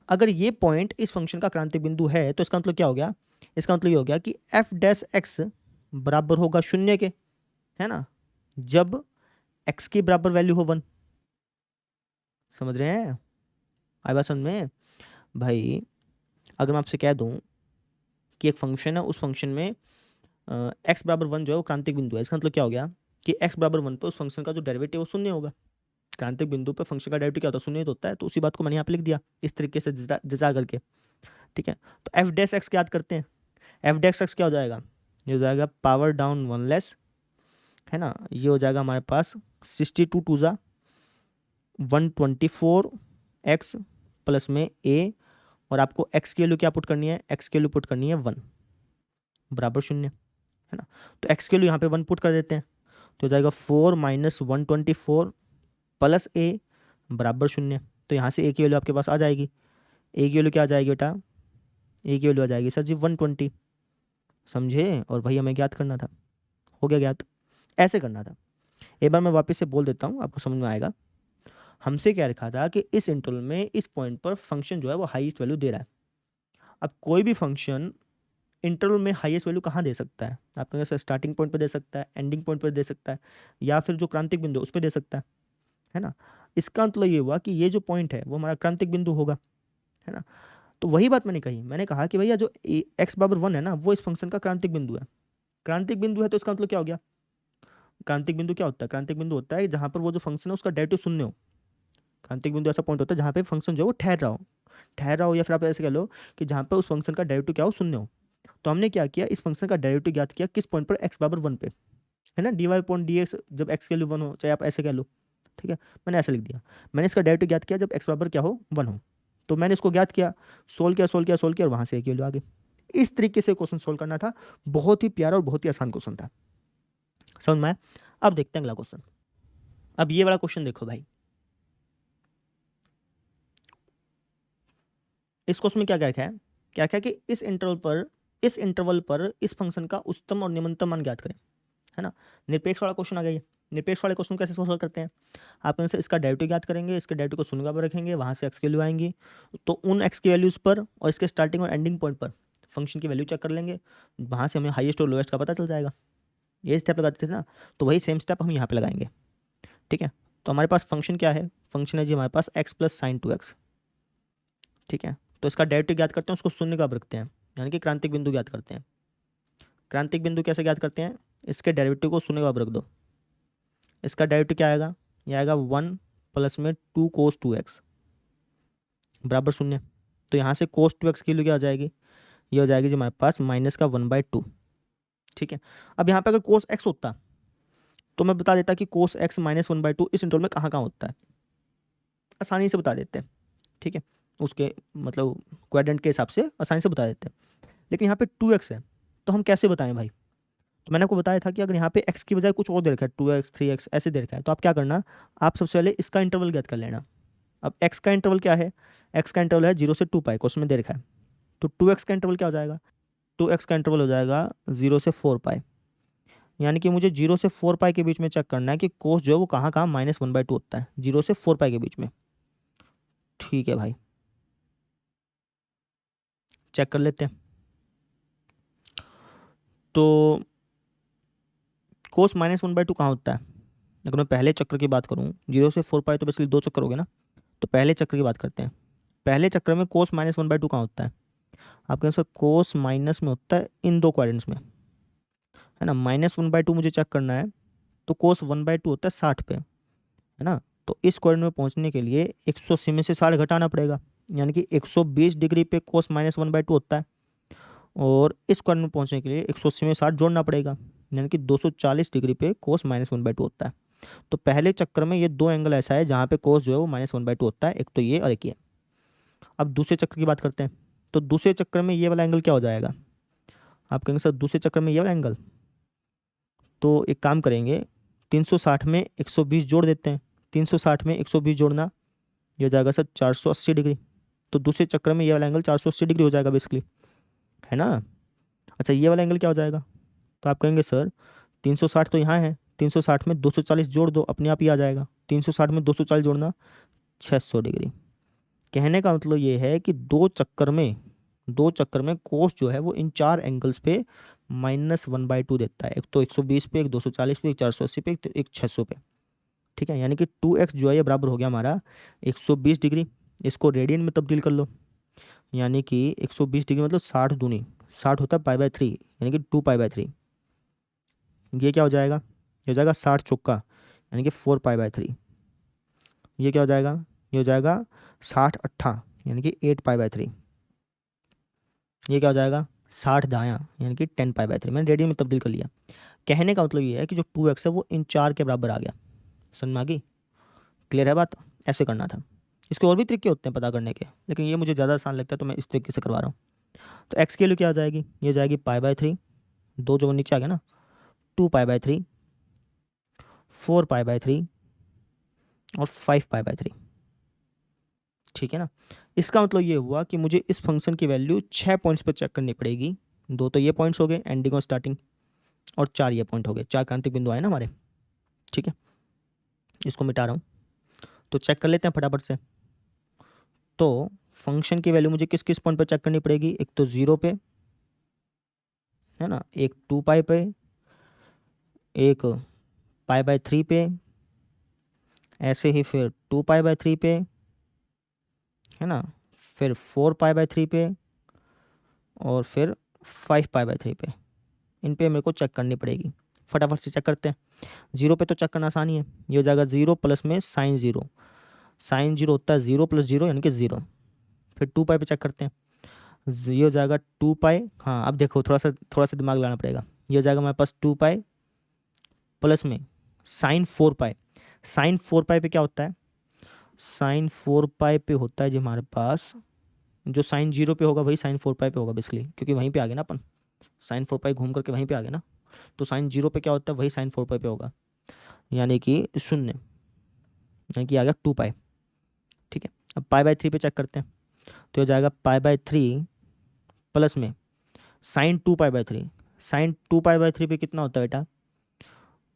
[SPEAKER 1] अगर ये पॉइंट इस फंक्शन का क्रांतिक बिंदु है तो इसका मतलब क्या हो गया, इसका मतलब ये हो गया कि f' बराबर होगा 0 के, है ना, जब x की बराबर वैल्यू हो 1। समझ रहे हैं, आई बात समझ में भाई। अगर मैं आपसे कह दूं कि एक फंक्शन है, उस फंक्शन में x बराबर 1 जो है वो क्रांतिक बिंदु है, इसका मतलब क्या हो गया कि x बराबर 1 पर उस फंक्शन का जो डेरिवेटिव वो 0 होगा। क्रांतिक बिंदु पर फंक्शन का डेरिवेटिव क्या होता है, 0 होता है। तो उसी बात को मैंने यहाँ पे लिख दिया इस तरीके से जजा करके। ठीक है, तो f' याद करते हैं, f' क्या हो जाएगा, ये हो जाएगा पावर डाउन 1 लेस, है ना, ये हो जाएगा हमारे पास 62 टू जा 124x प्लस में a, और आपको x की वैल्यू क्या पुट करनी है, x की वैल्यू पुट करनी है 1 बराबर 0, है ना। तो x की वैल्यू यहाँ पे 1 पुट कर देते हैं, तो हो जाएगा 4 माइनस 124 प्लस a बराबर 0। तो यहाँ से a की वैल्यू आपके पास आ जाएगी, a की वैल्यू क्या आ जाएगी बेटा, a की वैल्यू आ जाएगी सर जी 120। समझे, और वही हमें ज्ञात करना था, हो गया ज्ञात, ऐसे करना था। एक बार मैं वापस से बोल देता हूँ, आपको समझ में आएगा। हमसे क्या लिखा था कि इस इंटरवल में इस पॉइंट पर फंक्शन जो है वो हाईएस्ट वैल्यू दे रहा है। अब कोई भी फंक्शन इंटरवल में हाईएस्ट वैल्यू कहाँ दे सकता है, आपके जैसे स्टार्टिंग पॉइंट पर दे सकता है, एंडिंग पॉइंट पर दे सकता है, या फिर जो क्रांतिक बिंदु उस पर दे सकता है ना। इसका मतलब ये हुआ कि ये जो पॉइंट है वो हमारा क्रांतिक बिंदु होगा, है ना। तो वही बात मैंने कही, मैंने कहा कि भैया जो x बराबर 1 है ना वो इस फंक्शन का क्रांतिक बिंदु है। क्रांतिक बिंदु है तो इसका मतलब क्या हो गया, क्रांतिक बिंदु क्या होता है, क्रांतिक बिंदु होता है जहां पर वो जो फंक्शन है उसका डेरिवेटिव 0 हो। क्रांतिक बिंदु ऐसा पॉइंट होता है जहां पे फंक्शन जो है वो ठहर रहा हो, या फिर आप ऐसे कह लो कि जहां पर उस फंक्शन का डेरिवेटिव क्या हो, 0 हो। तो हमने क्या किया, इस फंक्शन का डेरिवेटिव ज्ञात किया किस पॉइंट पर, x बराबर 1 पे, है ना, dy/dx जब x के लिए 1 हो, चाहे आप ऐसे कह लो। ठीक है, मैंने ऐसे लिख दिया, मैंने इसका डेरिवेटिव ज्ञात किया जब x बराबर क्या हो, 1 हो। तो मैंने इसको ज्ञात किया, सोल्व किया और वहां से एक वैल्यू आ गई। इस तरीके से क्वेश्चन सोल्व करना था, बहुत ही प्यारा और बहुत ही आसान क्वेश्चन था, समझ में आया। अब देखते हैं अगला क्वेश्चन। अब ये वाला क्वेश्चन देखो भाई, इस क्वेश्चन में क्या क्या है, क्या क्या कि इस इंटरवल पर इस फंक्शन का उच्चतम और निम्नतम मान ज्ञात करें, है ना। निरपेक्ष वाला क्वेश्चन आ गया। निरपेक्ष वाले क्वेश्चन कैसे सोल्व करते हैं, आप इनसे इसका डेरिवेटिव ज्ञात करेंगे, इसके डेरिवेटिव को शून्य पर रखेंगे, वहां से x की वैल्यू आएंगी, तो उन x की वैल्यूज पर और इसके स्टार्टिंग और एंडिंग पॉइंट पर फंक्शन की वैल्यू चेक कर लेंगे, वहां से हमें हाईएस्ट और लोएस्ट का पता चल जाएगा। ये स्टेप लगाते थे ना, तो वही सेम स्टेप हम यहाँ पे लगाएंगे। ठीक है, तो हमारे पास फंक्शन क्या है, फंक्शन है जी हमारे पास x प्लस साइन 2x। ठीक है, तो इसका डेरिवेटिव ज्ञात करते हैं, उसको शून्य का रखते हैं, यानी कि क्रांतिक बिंदु ज्ञात करते हैं। क्रांतिक बिंदु कैसे ज्ञात करते हैं? इसके डेरिवेटिव को शून्य के बराबर रख दो। इसका डेरिवेटिव क्या आएगा? ये आएगा 1 प्लस में 2 cos 2x बराबर शून्य। तो यहाँ से cos 2x की वैल्यू क्या आ जाएगी? ये हो जाएगी जी हमारे पास माइनस का 1/2। ठीक है, अब यहाँ पे अगर cos x होता तो मैं बता देता कि cos x माइनस 1/2 इस इंटरवल में कहाँ कहाँ होता है, आसानी से बता देते हैं। ठीक है, उसके मतलब क्वाड्रेंट के हिसाब से आसानी से बता देते हैं। लेकिन यहाँ पे 2x है तो हम कैसे बताएं भाई? तो मैंने आपको बताया था कि अगर यहाँ पे x की बजाय कुछ और दे रखा है, 2x 3x ऐसे दे रखा है, तो आप क्या करना, आप सबसे पहले इसका इंटरवल ज्ञात कर लेना। अब x का इंटरवल क्या है? x का इंटरवल है 0 से 2 पाई, क्वेश्चन में दे रखा है। तो 2x का इंटरवल क्या हो जाएगा? 2x का इंटरवल हो जाएगा 0 से 4 पाई। यानी कि मुझे 0 से 4 पाई के बीच में चेक करना है कि कोस जो है वो कहाँ कहाँ माइनस 1/2 होता है, 0 से 4 पाई के बीच में। ठीक है भाई, चेक कर लेते हैं। तो कोस माइनस 1/2 कहाँ होता है? अगर मैं पहले चक्र की बात करूँ, 0 से 4 पाई तो बेसिकली 2 चक्कर हो गए ना, तो पहले चक्र की बात करते हैं। पहले चक्र में कोस माइनस 1/2 कहाँ होता है? आपके आंसर कोस माइनस में होता है इन दो क्वाड्रेंट्स में, है ना। -1/2 मुझे चेक करना है, तो कोस 1/2 होता है 60 पे, है ना। तो इस क्वाड्रेंट में पहुंचने के लिए 180 में से 60 घटाना पड़ेगा, यानी कि 120 डिग्री पे कोस -1/2 होता है। और इस क्वाड्रेंट में पहुंचने के लिए 180 में 60 जोड़ना पड़ेगा, यानी कि 240 डिग्री पे कोस -1/2 होता है। तो पहले चक्कर में ये दो एंगल ऐसा है जहाँ पे कोस जो है वो -1/2 होता है, एक तो ये और एक ये। अब दूसरे चक्र की बात करते हैं। तो दूसरे चक्कर में ये वाला एंगल क्या हो जाएगा? आप कहेंगे सर दूसरे चक्कर में ये वाला एंगल, तो एक काम करेंगे, 360 में 120 जोड़ देते हैं। 360 में 120 जोड़ना, ये हो जाएगा सर 480 डिग्री। तो दूसरे चक्र में ये वाला एंगल 480 डिग्री हो जाएगा बेसिकली, है ना। अच्छा, ये वाला एंगल क्या हो जाएगा? तो आप कहेंगे सर 360 तो यहाँ है, 360 में 240 जोड़ दो, अपने आप ही आ जाएगा। 360 में 240 जोड़ना 600 डिग्री। कहने का मतलब ये है कि दो चक्कर में कोस जो है वो इन चार एंगल्स पे -1/2 देता है। एक तो 120 पे, एक 240 पे, एक 480 पे, एक 600 पे। ठीक है, यानी कि 2x जो है ये बराबर हो गया हमारा 120 डिग्री। इसको रेडियन में तब्दील कर लो, यानी कि 120 डिग्री मतलब 60 दूनी, 60 होता है π/3, यानी कि 2π/3। ये क्या हो जाएगा? ये हो जाएगा 60 चौका, यानी कि 4π/3। ये क्या हो जाएगा? ये हो जाएगा 60 अट्ठा, यानी कि 8π/3। ये क्या हो जाएगा? 60 दायां, यानी कि 10π/3। मैंने रेडियन में तब्दील कर लिया। कहने का मतलब ये है कि जो 2x है वो इन चार के बराबर आ गया। समझ में आ गई? क्लियर है बात? ऐसे करना था। इसके और भी तरीके होते हैं पता करने के, लेकिन ये मुझे ज़्यादा आसान लगता है तो मैं इस तरीके से करवा रहा हूँ। तो x की वैल्यू क्या आ जाएगी? ये जाएगी π/3, दो जो नीचे आ गया ना, 2π/3, 4π/3 और 5π/3। ठीक है ना। इसका मतलब ये हुआ कि मुझे इस फंक्शन की वैल्यू 6 पॉइंट्स पर चेक करनी पड़ेगी। दो तो ये पॉइंट्स हो गए एंडिंग और स्टार्टिंग, और 4 ये पॉइंट हो गए, 4 क्रांतिक बिंदु आए ना हमारे। ठीक है, इसको मिटा रहा हूँ, तो चेक कर लेते हैं फटाफट से। तो फंक्शन की वैल्यू मुझे किस किस पॉइंट पर चेक करनी पड़ेगी? एक तो 0 पे, है ना, एक 2 पाई पे, एक π/3 पे, ऐसे ही फिर 2π/3 पे, है ना, फिर 4π/3 पे, और फिर 5π/3 पे। इन पे मेरे को चेक करनी पड़ेगी। फटाफट से चेक करते हैं। 0 पे तो चेक करना आसानी है, ये हो जाएगा 0 प्लस में साइन 0। साइन 0 होता है 0 + 0 यानी कि 0। फिर 2 पाई पे चेक करते हैं, ये हो जाएगा 2 पाई। हाँ, अब देखो थोड़ा सा दिमाग लगाना पड़ेगा। ये हो जाएगा हमारे पास 2 पाई प्लस में साइन 4 पाई। साइन 4 पाई पे क्या होता है? साइन 4 पाई पे होता है जी हमारे पास, जो साइन 0 पे होगा वही साइन 4 पाई पे होगा बेसिकली, क्योंकि वहीं पे आ गए ना अपन, साइन 4 पाई घूम करके वहीं पे आ गए ना। तो साइन 0 पे क्या होता है? वही साइन 4 पाई पे होगा, यानी कि 0, यानी कि आ गया 2 पाई। ठीक है, अब π/3 पे चेक करते हैं, तो हो जाएगा π/3 प्लस में साइन 2π/3। साइन 2π/3 पे कितना होता है बेटा?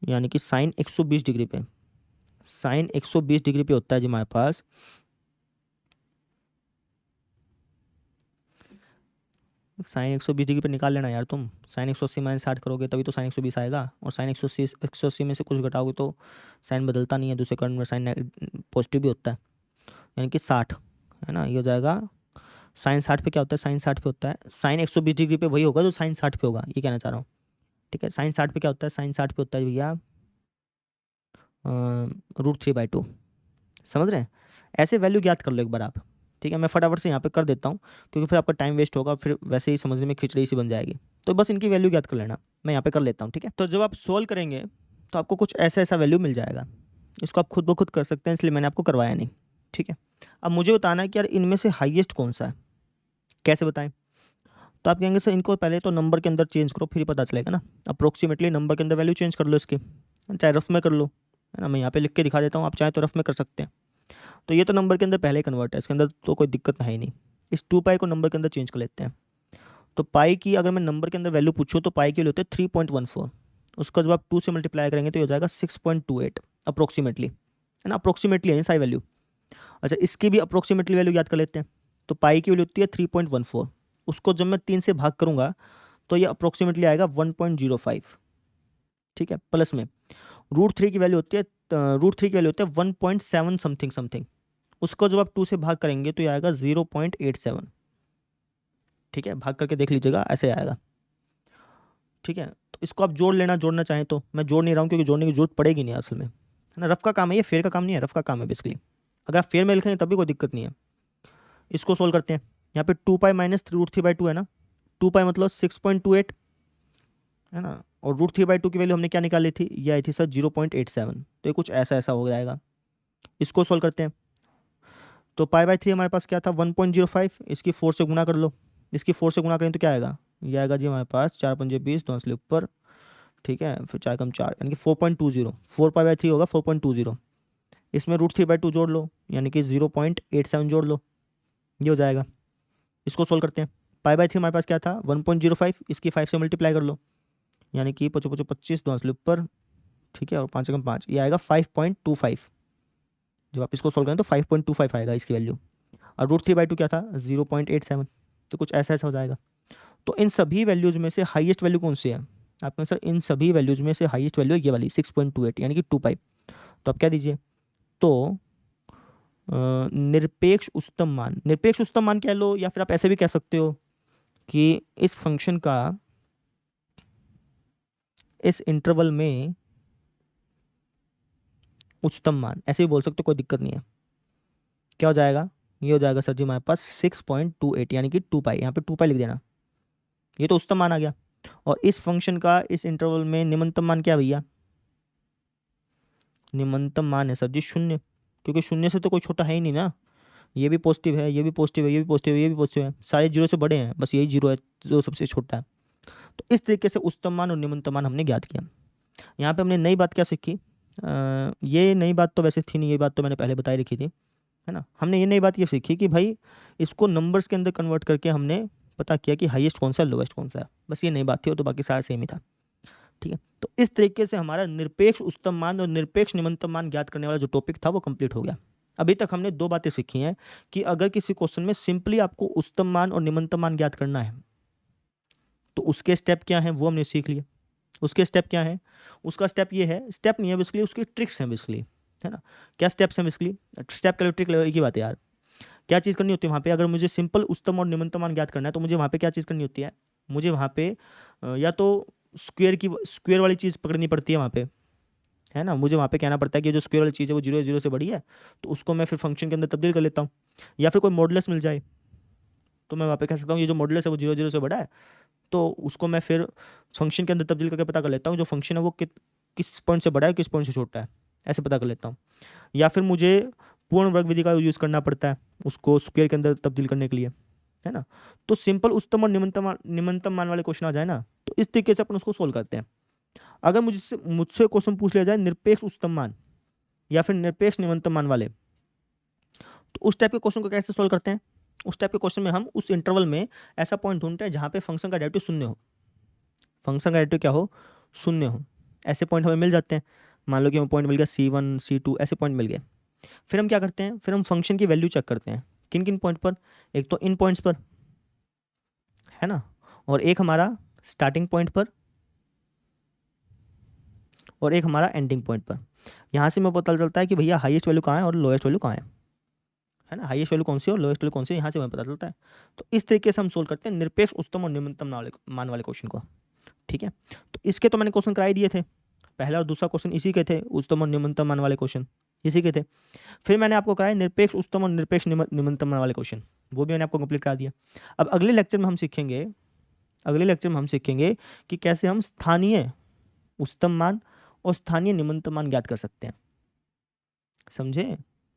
[SPEAKER 1] यानी कि साइन 120 डिग्री पे, साइन 120 डिग्री पे होता है जी हमारे पास साइन 120 डिग्री पे निकाल लेना यार तुम। साइन 180 - 60 करोगे तभी तो साइन 120 आएगा, और साइन 180 में से कुछ घटाओगे तो साइन बदलता नहीं है, दूसरे करण में साइन पॉजिटिव भी होता है, यानी कि 60, है ना। ये हो जाएगा साइन 60 पे क्या होता है? साइन 60 पे होता है साइन 120 डिग्री पे वही होगा जो साइन 60 पे होगा, ये कहना चाह रहा हूँ। ठीक है। साइन 60 पे क्या होता है, साइन 60 पे होता है भैया √3/2। समझ रहे हैं? ऐसे वैल्यू ज्ञात कर लो एक बार आप। ठीक है, मैं फटाफट से यहाँ पे कर देता हूँ क्योंकि फिर आपका टाइम वेस्ट होगा, फिर वैसे ही समझने में खिचड़ी सी बन जाएगी। तो बस इनकी वैल्यू ज्ञात कर लेना, मैं यहाँ पे कर लेता हूँ। ठीक है, तो जब आप सोल्व करेंगे तो आपको कुछ ऐसा ऐसा वैल्यू मिल जाएगा। इसको आप खुद ब खुद कर सकते हैं, इसलिए मैंने आपको करवाया नहीं। ठीक है, अब मुझे बताना है कि यार इनमें से हाईएस्ट कौन सा है, कैसे बताएं? तो आप कहेंगे सर इनको पहले तो नंबर के अंदर चेंज करो, फिर ही पता चलेगा ना। अप्रोक्सीमेटली नंबर के अंदर वैल्यू चेंज कर लो इसकी, चाहे रफ में कर लो, है ना। मैं यहाँ पे लिख के दिखा देता हूँ, आप चाहे तो रफ में कर सकते हैं। तो ये तो नंबर के अंदर पहले कन्वर्ट है, इसके अंदर तो कोई दिक्कत है ही नहीं। इस 2 पाई को नंबर के अंदर चेंज कर लेते हैं। तो पाई की अगर मैं नंबर के अंदर वैल्यू पूछूँ तो पाई की वैल्यू होती है 3.14। उसका जब आप 2 से मल्टीप्लाई करेंगे तो ये हो जाएगा 6.28 अप्रोक्सीमेटली, है ना। अप्रोक्सीमेटली है सारी वैल्यू। अच्छा, इसकी भी अप्रोक्सीमेटली वैल्यू याद कर लेते हैं। तो पाई की वैल्यू होती है 3.14, उसको जब मैं 3 से भाग करूँगा तो ये अप्रोक्सीमेटली आएगा 1.05। ठीक है, प्लस में √3 की वैल्यू होती है, √3 की वैल्यू होती है 1.7 समथिंग समथिंग। उसको जब आप 2 से भाग करेंगे तो ये आएगा 0.87। ठीक है, भाग करके देख लीजिएगा, ऐसे आएगा। ठीक है, तो इसको आप जोड़ लेना, जोड़ना चाहें तो। मैं जोड़ नहीं रहा हूँ क्योंकि जोड़ने की जरूरत पड़ेगी नहीं असल में, है ना। रफ का काम है ये, फेयर का काम नहीं है, रफ का काम है बेसिकली। अगर आप फेयर में लिखेंगे तब भी कोई दिक्कत नहीं है। इसको सोल्व करते हैं। यहाँ पे 2 पाई माइनस √3/2 है ना। 2 पाई मतलब 6.28, है ना। और √3/2 की वैल्यू हमने क्या निकाली थी, ये आई थी सर 0.87। तो ये कुछ ऐसा ऐसा हो जाएगा। इसको सोल्व करते हैं। तो π/3 हमारे पास क्या था 1.05, इसकी 4 से गुना कर लो। इसकी 4 से गुना करें तो क्या आएगा, ये आएगा जी हमारे पास 4 पंजे 20, 2 असले ऊपर। ठीक है, फिर 4 कम 4 यानी कि 4.20। 4π/3 होगा 4.20। इसमें √3/2 जोड़ लो यानी कि 0.87 जोड़ लो, ये हो जाएगा। इसको सोल्व करते हैं। π/3 हमारे पास क्या था 1.05, इसकी 5 से मल्टीप्लाई कर लो यानी कि 5 5 25, 2 असले ऊपर। ठीक है, और 5 कम 5, ये आएगा 5.25। जब आप इसको सोल्व करें तो 5.25 आएगा इसकी वैल्यू। और √3/2 क्या था 0.87। तो कुछ ऐसा ऐसा हो जाएगा। तो इन सभी वैल्यूज में से हाईएस्ट वैल्यू कौन सी है, आपने सर इन सभी वैल्यूज में से हाईएस्ट वैल्यू ये वाली 6.28 यानी कि 2 पाई। तो आप क्या दीजिए, तो निरपेक्ष उच्चतम मान, निरपेक्ष उच्चतम मान कह लो, या फिर आप ऐसे भी कह सकते हो कि इस फंक्शन का इस इंटरवल में उच्चतम मान, ऐसे भी बोल सकते हो, कोई दिक्कत नहीं है। क्या हो जाएगा, ये हो जाएगा सर जी हमारे पास 6.28 यानी कि 2 पाई। यहाँ पे 2 पाई लिख देना, ये तो उच्चतम मान आ गया। और इस फंक्शन का इस इंटरवल में निम्नतम मान क्या भैया, निम्नतम मान है सर जी 0, क्योंकि 0 से तो कोई छोटा है ही नहीं ना। ये भी पॉजिटिव है, ये भी पॉजिटिव है, ये भी पॉजिटिव है, ये भी पॉजिटिव है, सारे 0 से बड़े हैं, बस यही 0 है जो सबसे छोटा है। तो इस तरीके से उच्चतम मान और निम्नतम मान हमने ज्ञात किया। यहाँ पे हमने नई बात क्या सीखी, ये नई बात तो वैसे थी नहीं, ये बात तो मैंने पहले बताई रखी थी, है ना। हमने ये नई बात ये सीखी कि भाई इसको नंबर्स के अंदर कन्वर्ट करके हमने पता किया कि हाईएस्ट कौन सा है, लोवेस्ट कौन सा है। बस ये नई बात थी, वो तो बाकी सारा सेम ही था। ठीक है, तो इस तरीके से हमारा निरपेक्ष उच्चतम मान और निरपेक्ष निम्नतम मान ज्ञात करने वाला जो टॉपिक था वो कंप्लीट हो गया। अभी तक हमने 2 बातें सीखी हैं कि अगर किसी क्वेश्चन में सिंपली आपको उच्चतम मान और निम्नतम मान ज्ञात करना है तो उसके स्टेप क्या हैं वो हमने सीख लिए। उसके स्टेप क्या है, उसका स्टेप ये है, स्टेप नहीं है बेसिकली, उसकी ट्रिक्स हैं बेसिकली, है ना। क्या स्टेप्स हैं बेसिकली, स्टेप का ट्रिक एक ही बात है यार। क्या चीज़ करनी होती है वहाँ पे, अगर मुझे सिंपल उच्चतम और निम्नतम मान ज्ञात करना है तो मुझे वहाँ पे क्या चीज़ करनी होती है, मुझे वहाँ पे या तो स्क्वायर वाली चीज़ पकड़नी पड़ती है वहाँ पे, है ना। मुझे वहाँ पे कहना पड़ता है कि जो स्क्वायर वाली चीज़ है वो 0 से बड़ी है, तो उसको मैं फिर फंक्शन के अंदर तब्दील कर लेता हूँ। या फिर कोई मॉडुलस मिल जाए तो मैं वहाँ पे कह सकता हूँ ये जो मॉडुलस है वो 0 से बड़ा है, तो उसको मैं फिर फंक्शन के अंदर तब्दील करके पता कर लेता हूँ जो फंक्शन है वो किस पॉइंट से बड़ा है, किस पॉइंट से छोटा है, ऐसे पता कर लेता हूँ। या फिर मुझे पूर्ण वर्ग विधि का यूज़ करना पड़ता है उसको स्क्वायर के अंदर तब्दील करने के लिए, है ना। तो सिंपल उच्चतम और निम्नतम मान वाले क्वेश्चन आ जाए ना, तो इस तरीके से अपन उसको सोल्व करते हैं। अगर मुझसे क्वेश्चन पूछ लिया जाए निरपेक्ष उच्चतम मान या फिर निरपेक्ष निम्नतम मान वाले, तो उस टाइप के क्वेश्चन को कैसे सोल्व करते हैं, उस टाइप के क्वेश्चन में हम उस इंटरवल में ऐसा पॉइंट ढूंढते हैं जहाँ पे फंक्शन का डेरिवेटिव शून्य हो, फंक्शन का डेरिवेटिव क्या हो, शून्य हो। ऐसे पॉइंट हमें मिल जाते हैं। मान लो कि हमें पॉइंट मिल गया C1 C2, ऐसे पॉइंट मिल गए। फिर हम क्या करते हैं, फिर हम फंक्शन की वैल्यू चेक करते हैं। किन किन पॉइंट पर, एक तो इन पॉइंट्स पर, है ना, और एक हमारा स्टार्टिंग पॉइंट पर, और एक हमारा एंडिंग पॉइंट पर। यहाँ से हमें पता चलता है कि भैया हाईएस्ट वैल्यू कहाँ है और लोएस्ट वैल्यू कहाँ है ना, हाईएस्ट वैल्यू कौन सी है और लोएस्ट वैल्यू कौन सी है, यहाँ से हमें पता चलता है। तो इस तरीके से हम सोल्व करते हैं निरपेक्ष उच्चतम और निम्नतम मान वाले क्वेश्चन को। ठीक है, तो इसके तो मैंने क्वेश्चन कराई दिए थे, पहला और दूसरा क्वेश्चन इसी के थे, उच्चतम और निम्नतम मान वाले क्वेश्चन इसी के थे। फिर मैंने आपको कराया निरपेक्ष उच्चतम और निरपेक्ष निम्नतम मान वाले क्वेश्चन, वो भी मैंने आपको कंप्लीट करा दिया। अब अगले लेक्चर में हम सीखेंगे कि कैसे हम स्थानीय उच्चतम मान और स्थानीय निम्नतम मान ज्ञात कर सकते हैं। समझे,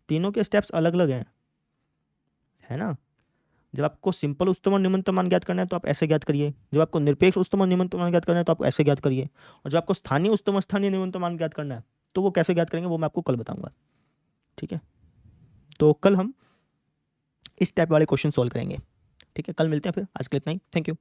[SPEAKER 1] तीनों के स्टेप्स अलग अलग हैं, है ना। जब आपको सिंपल उच्चतम और निम्नतम मान ज्ञात करना है तो आप ऐसे ज्ञात करिए, जब आपको निरपेक्ष उच्चतम और निम्नतम मान ज्ञात करना है तो आप ऐसे ज्ञात करिए, और जब आपको स्थानीय उच्चतम और स्थानीय निम्नतम मान ज्ञात करना है तो वो कैसे ज्ञात करेंगे वो मैं आपको कल बताऊंगा। ठीक है, तो कल हम इस टाइप वाले क्वेश्चन सॉल्व करेंगे। ठीक है, कल मिलते हैं फिर, आज के लिए इतना ही, थैंक यू।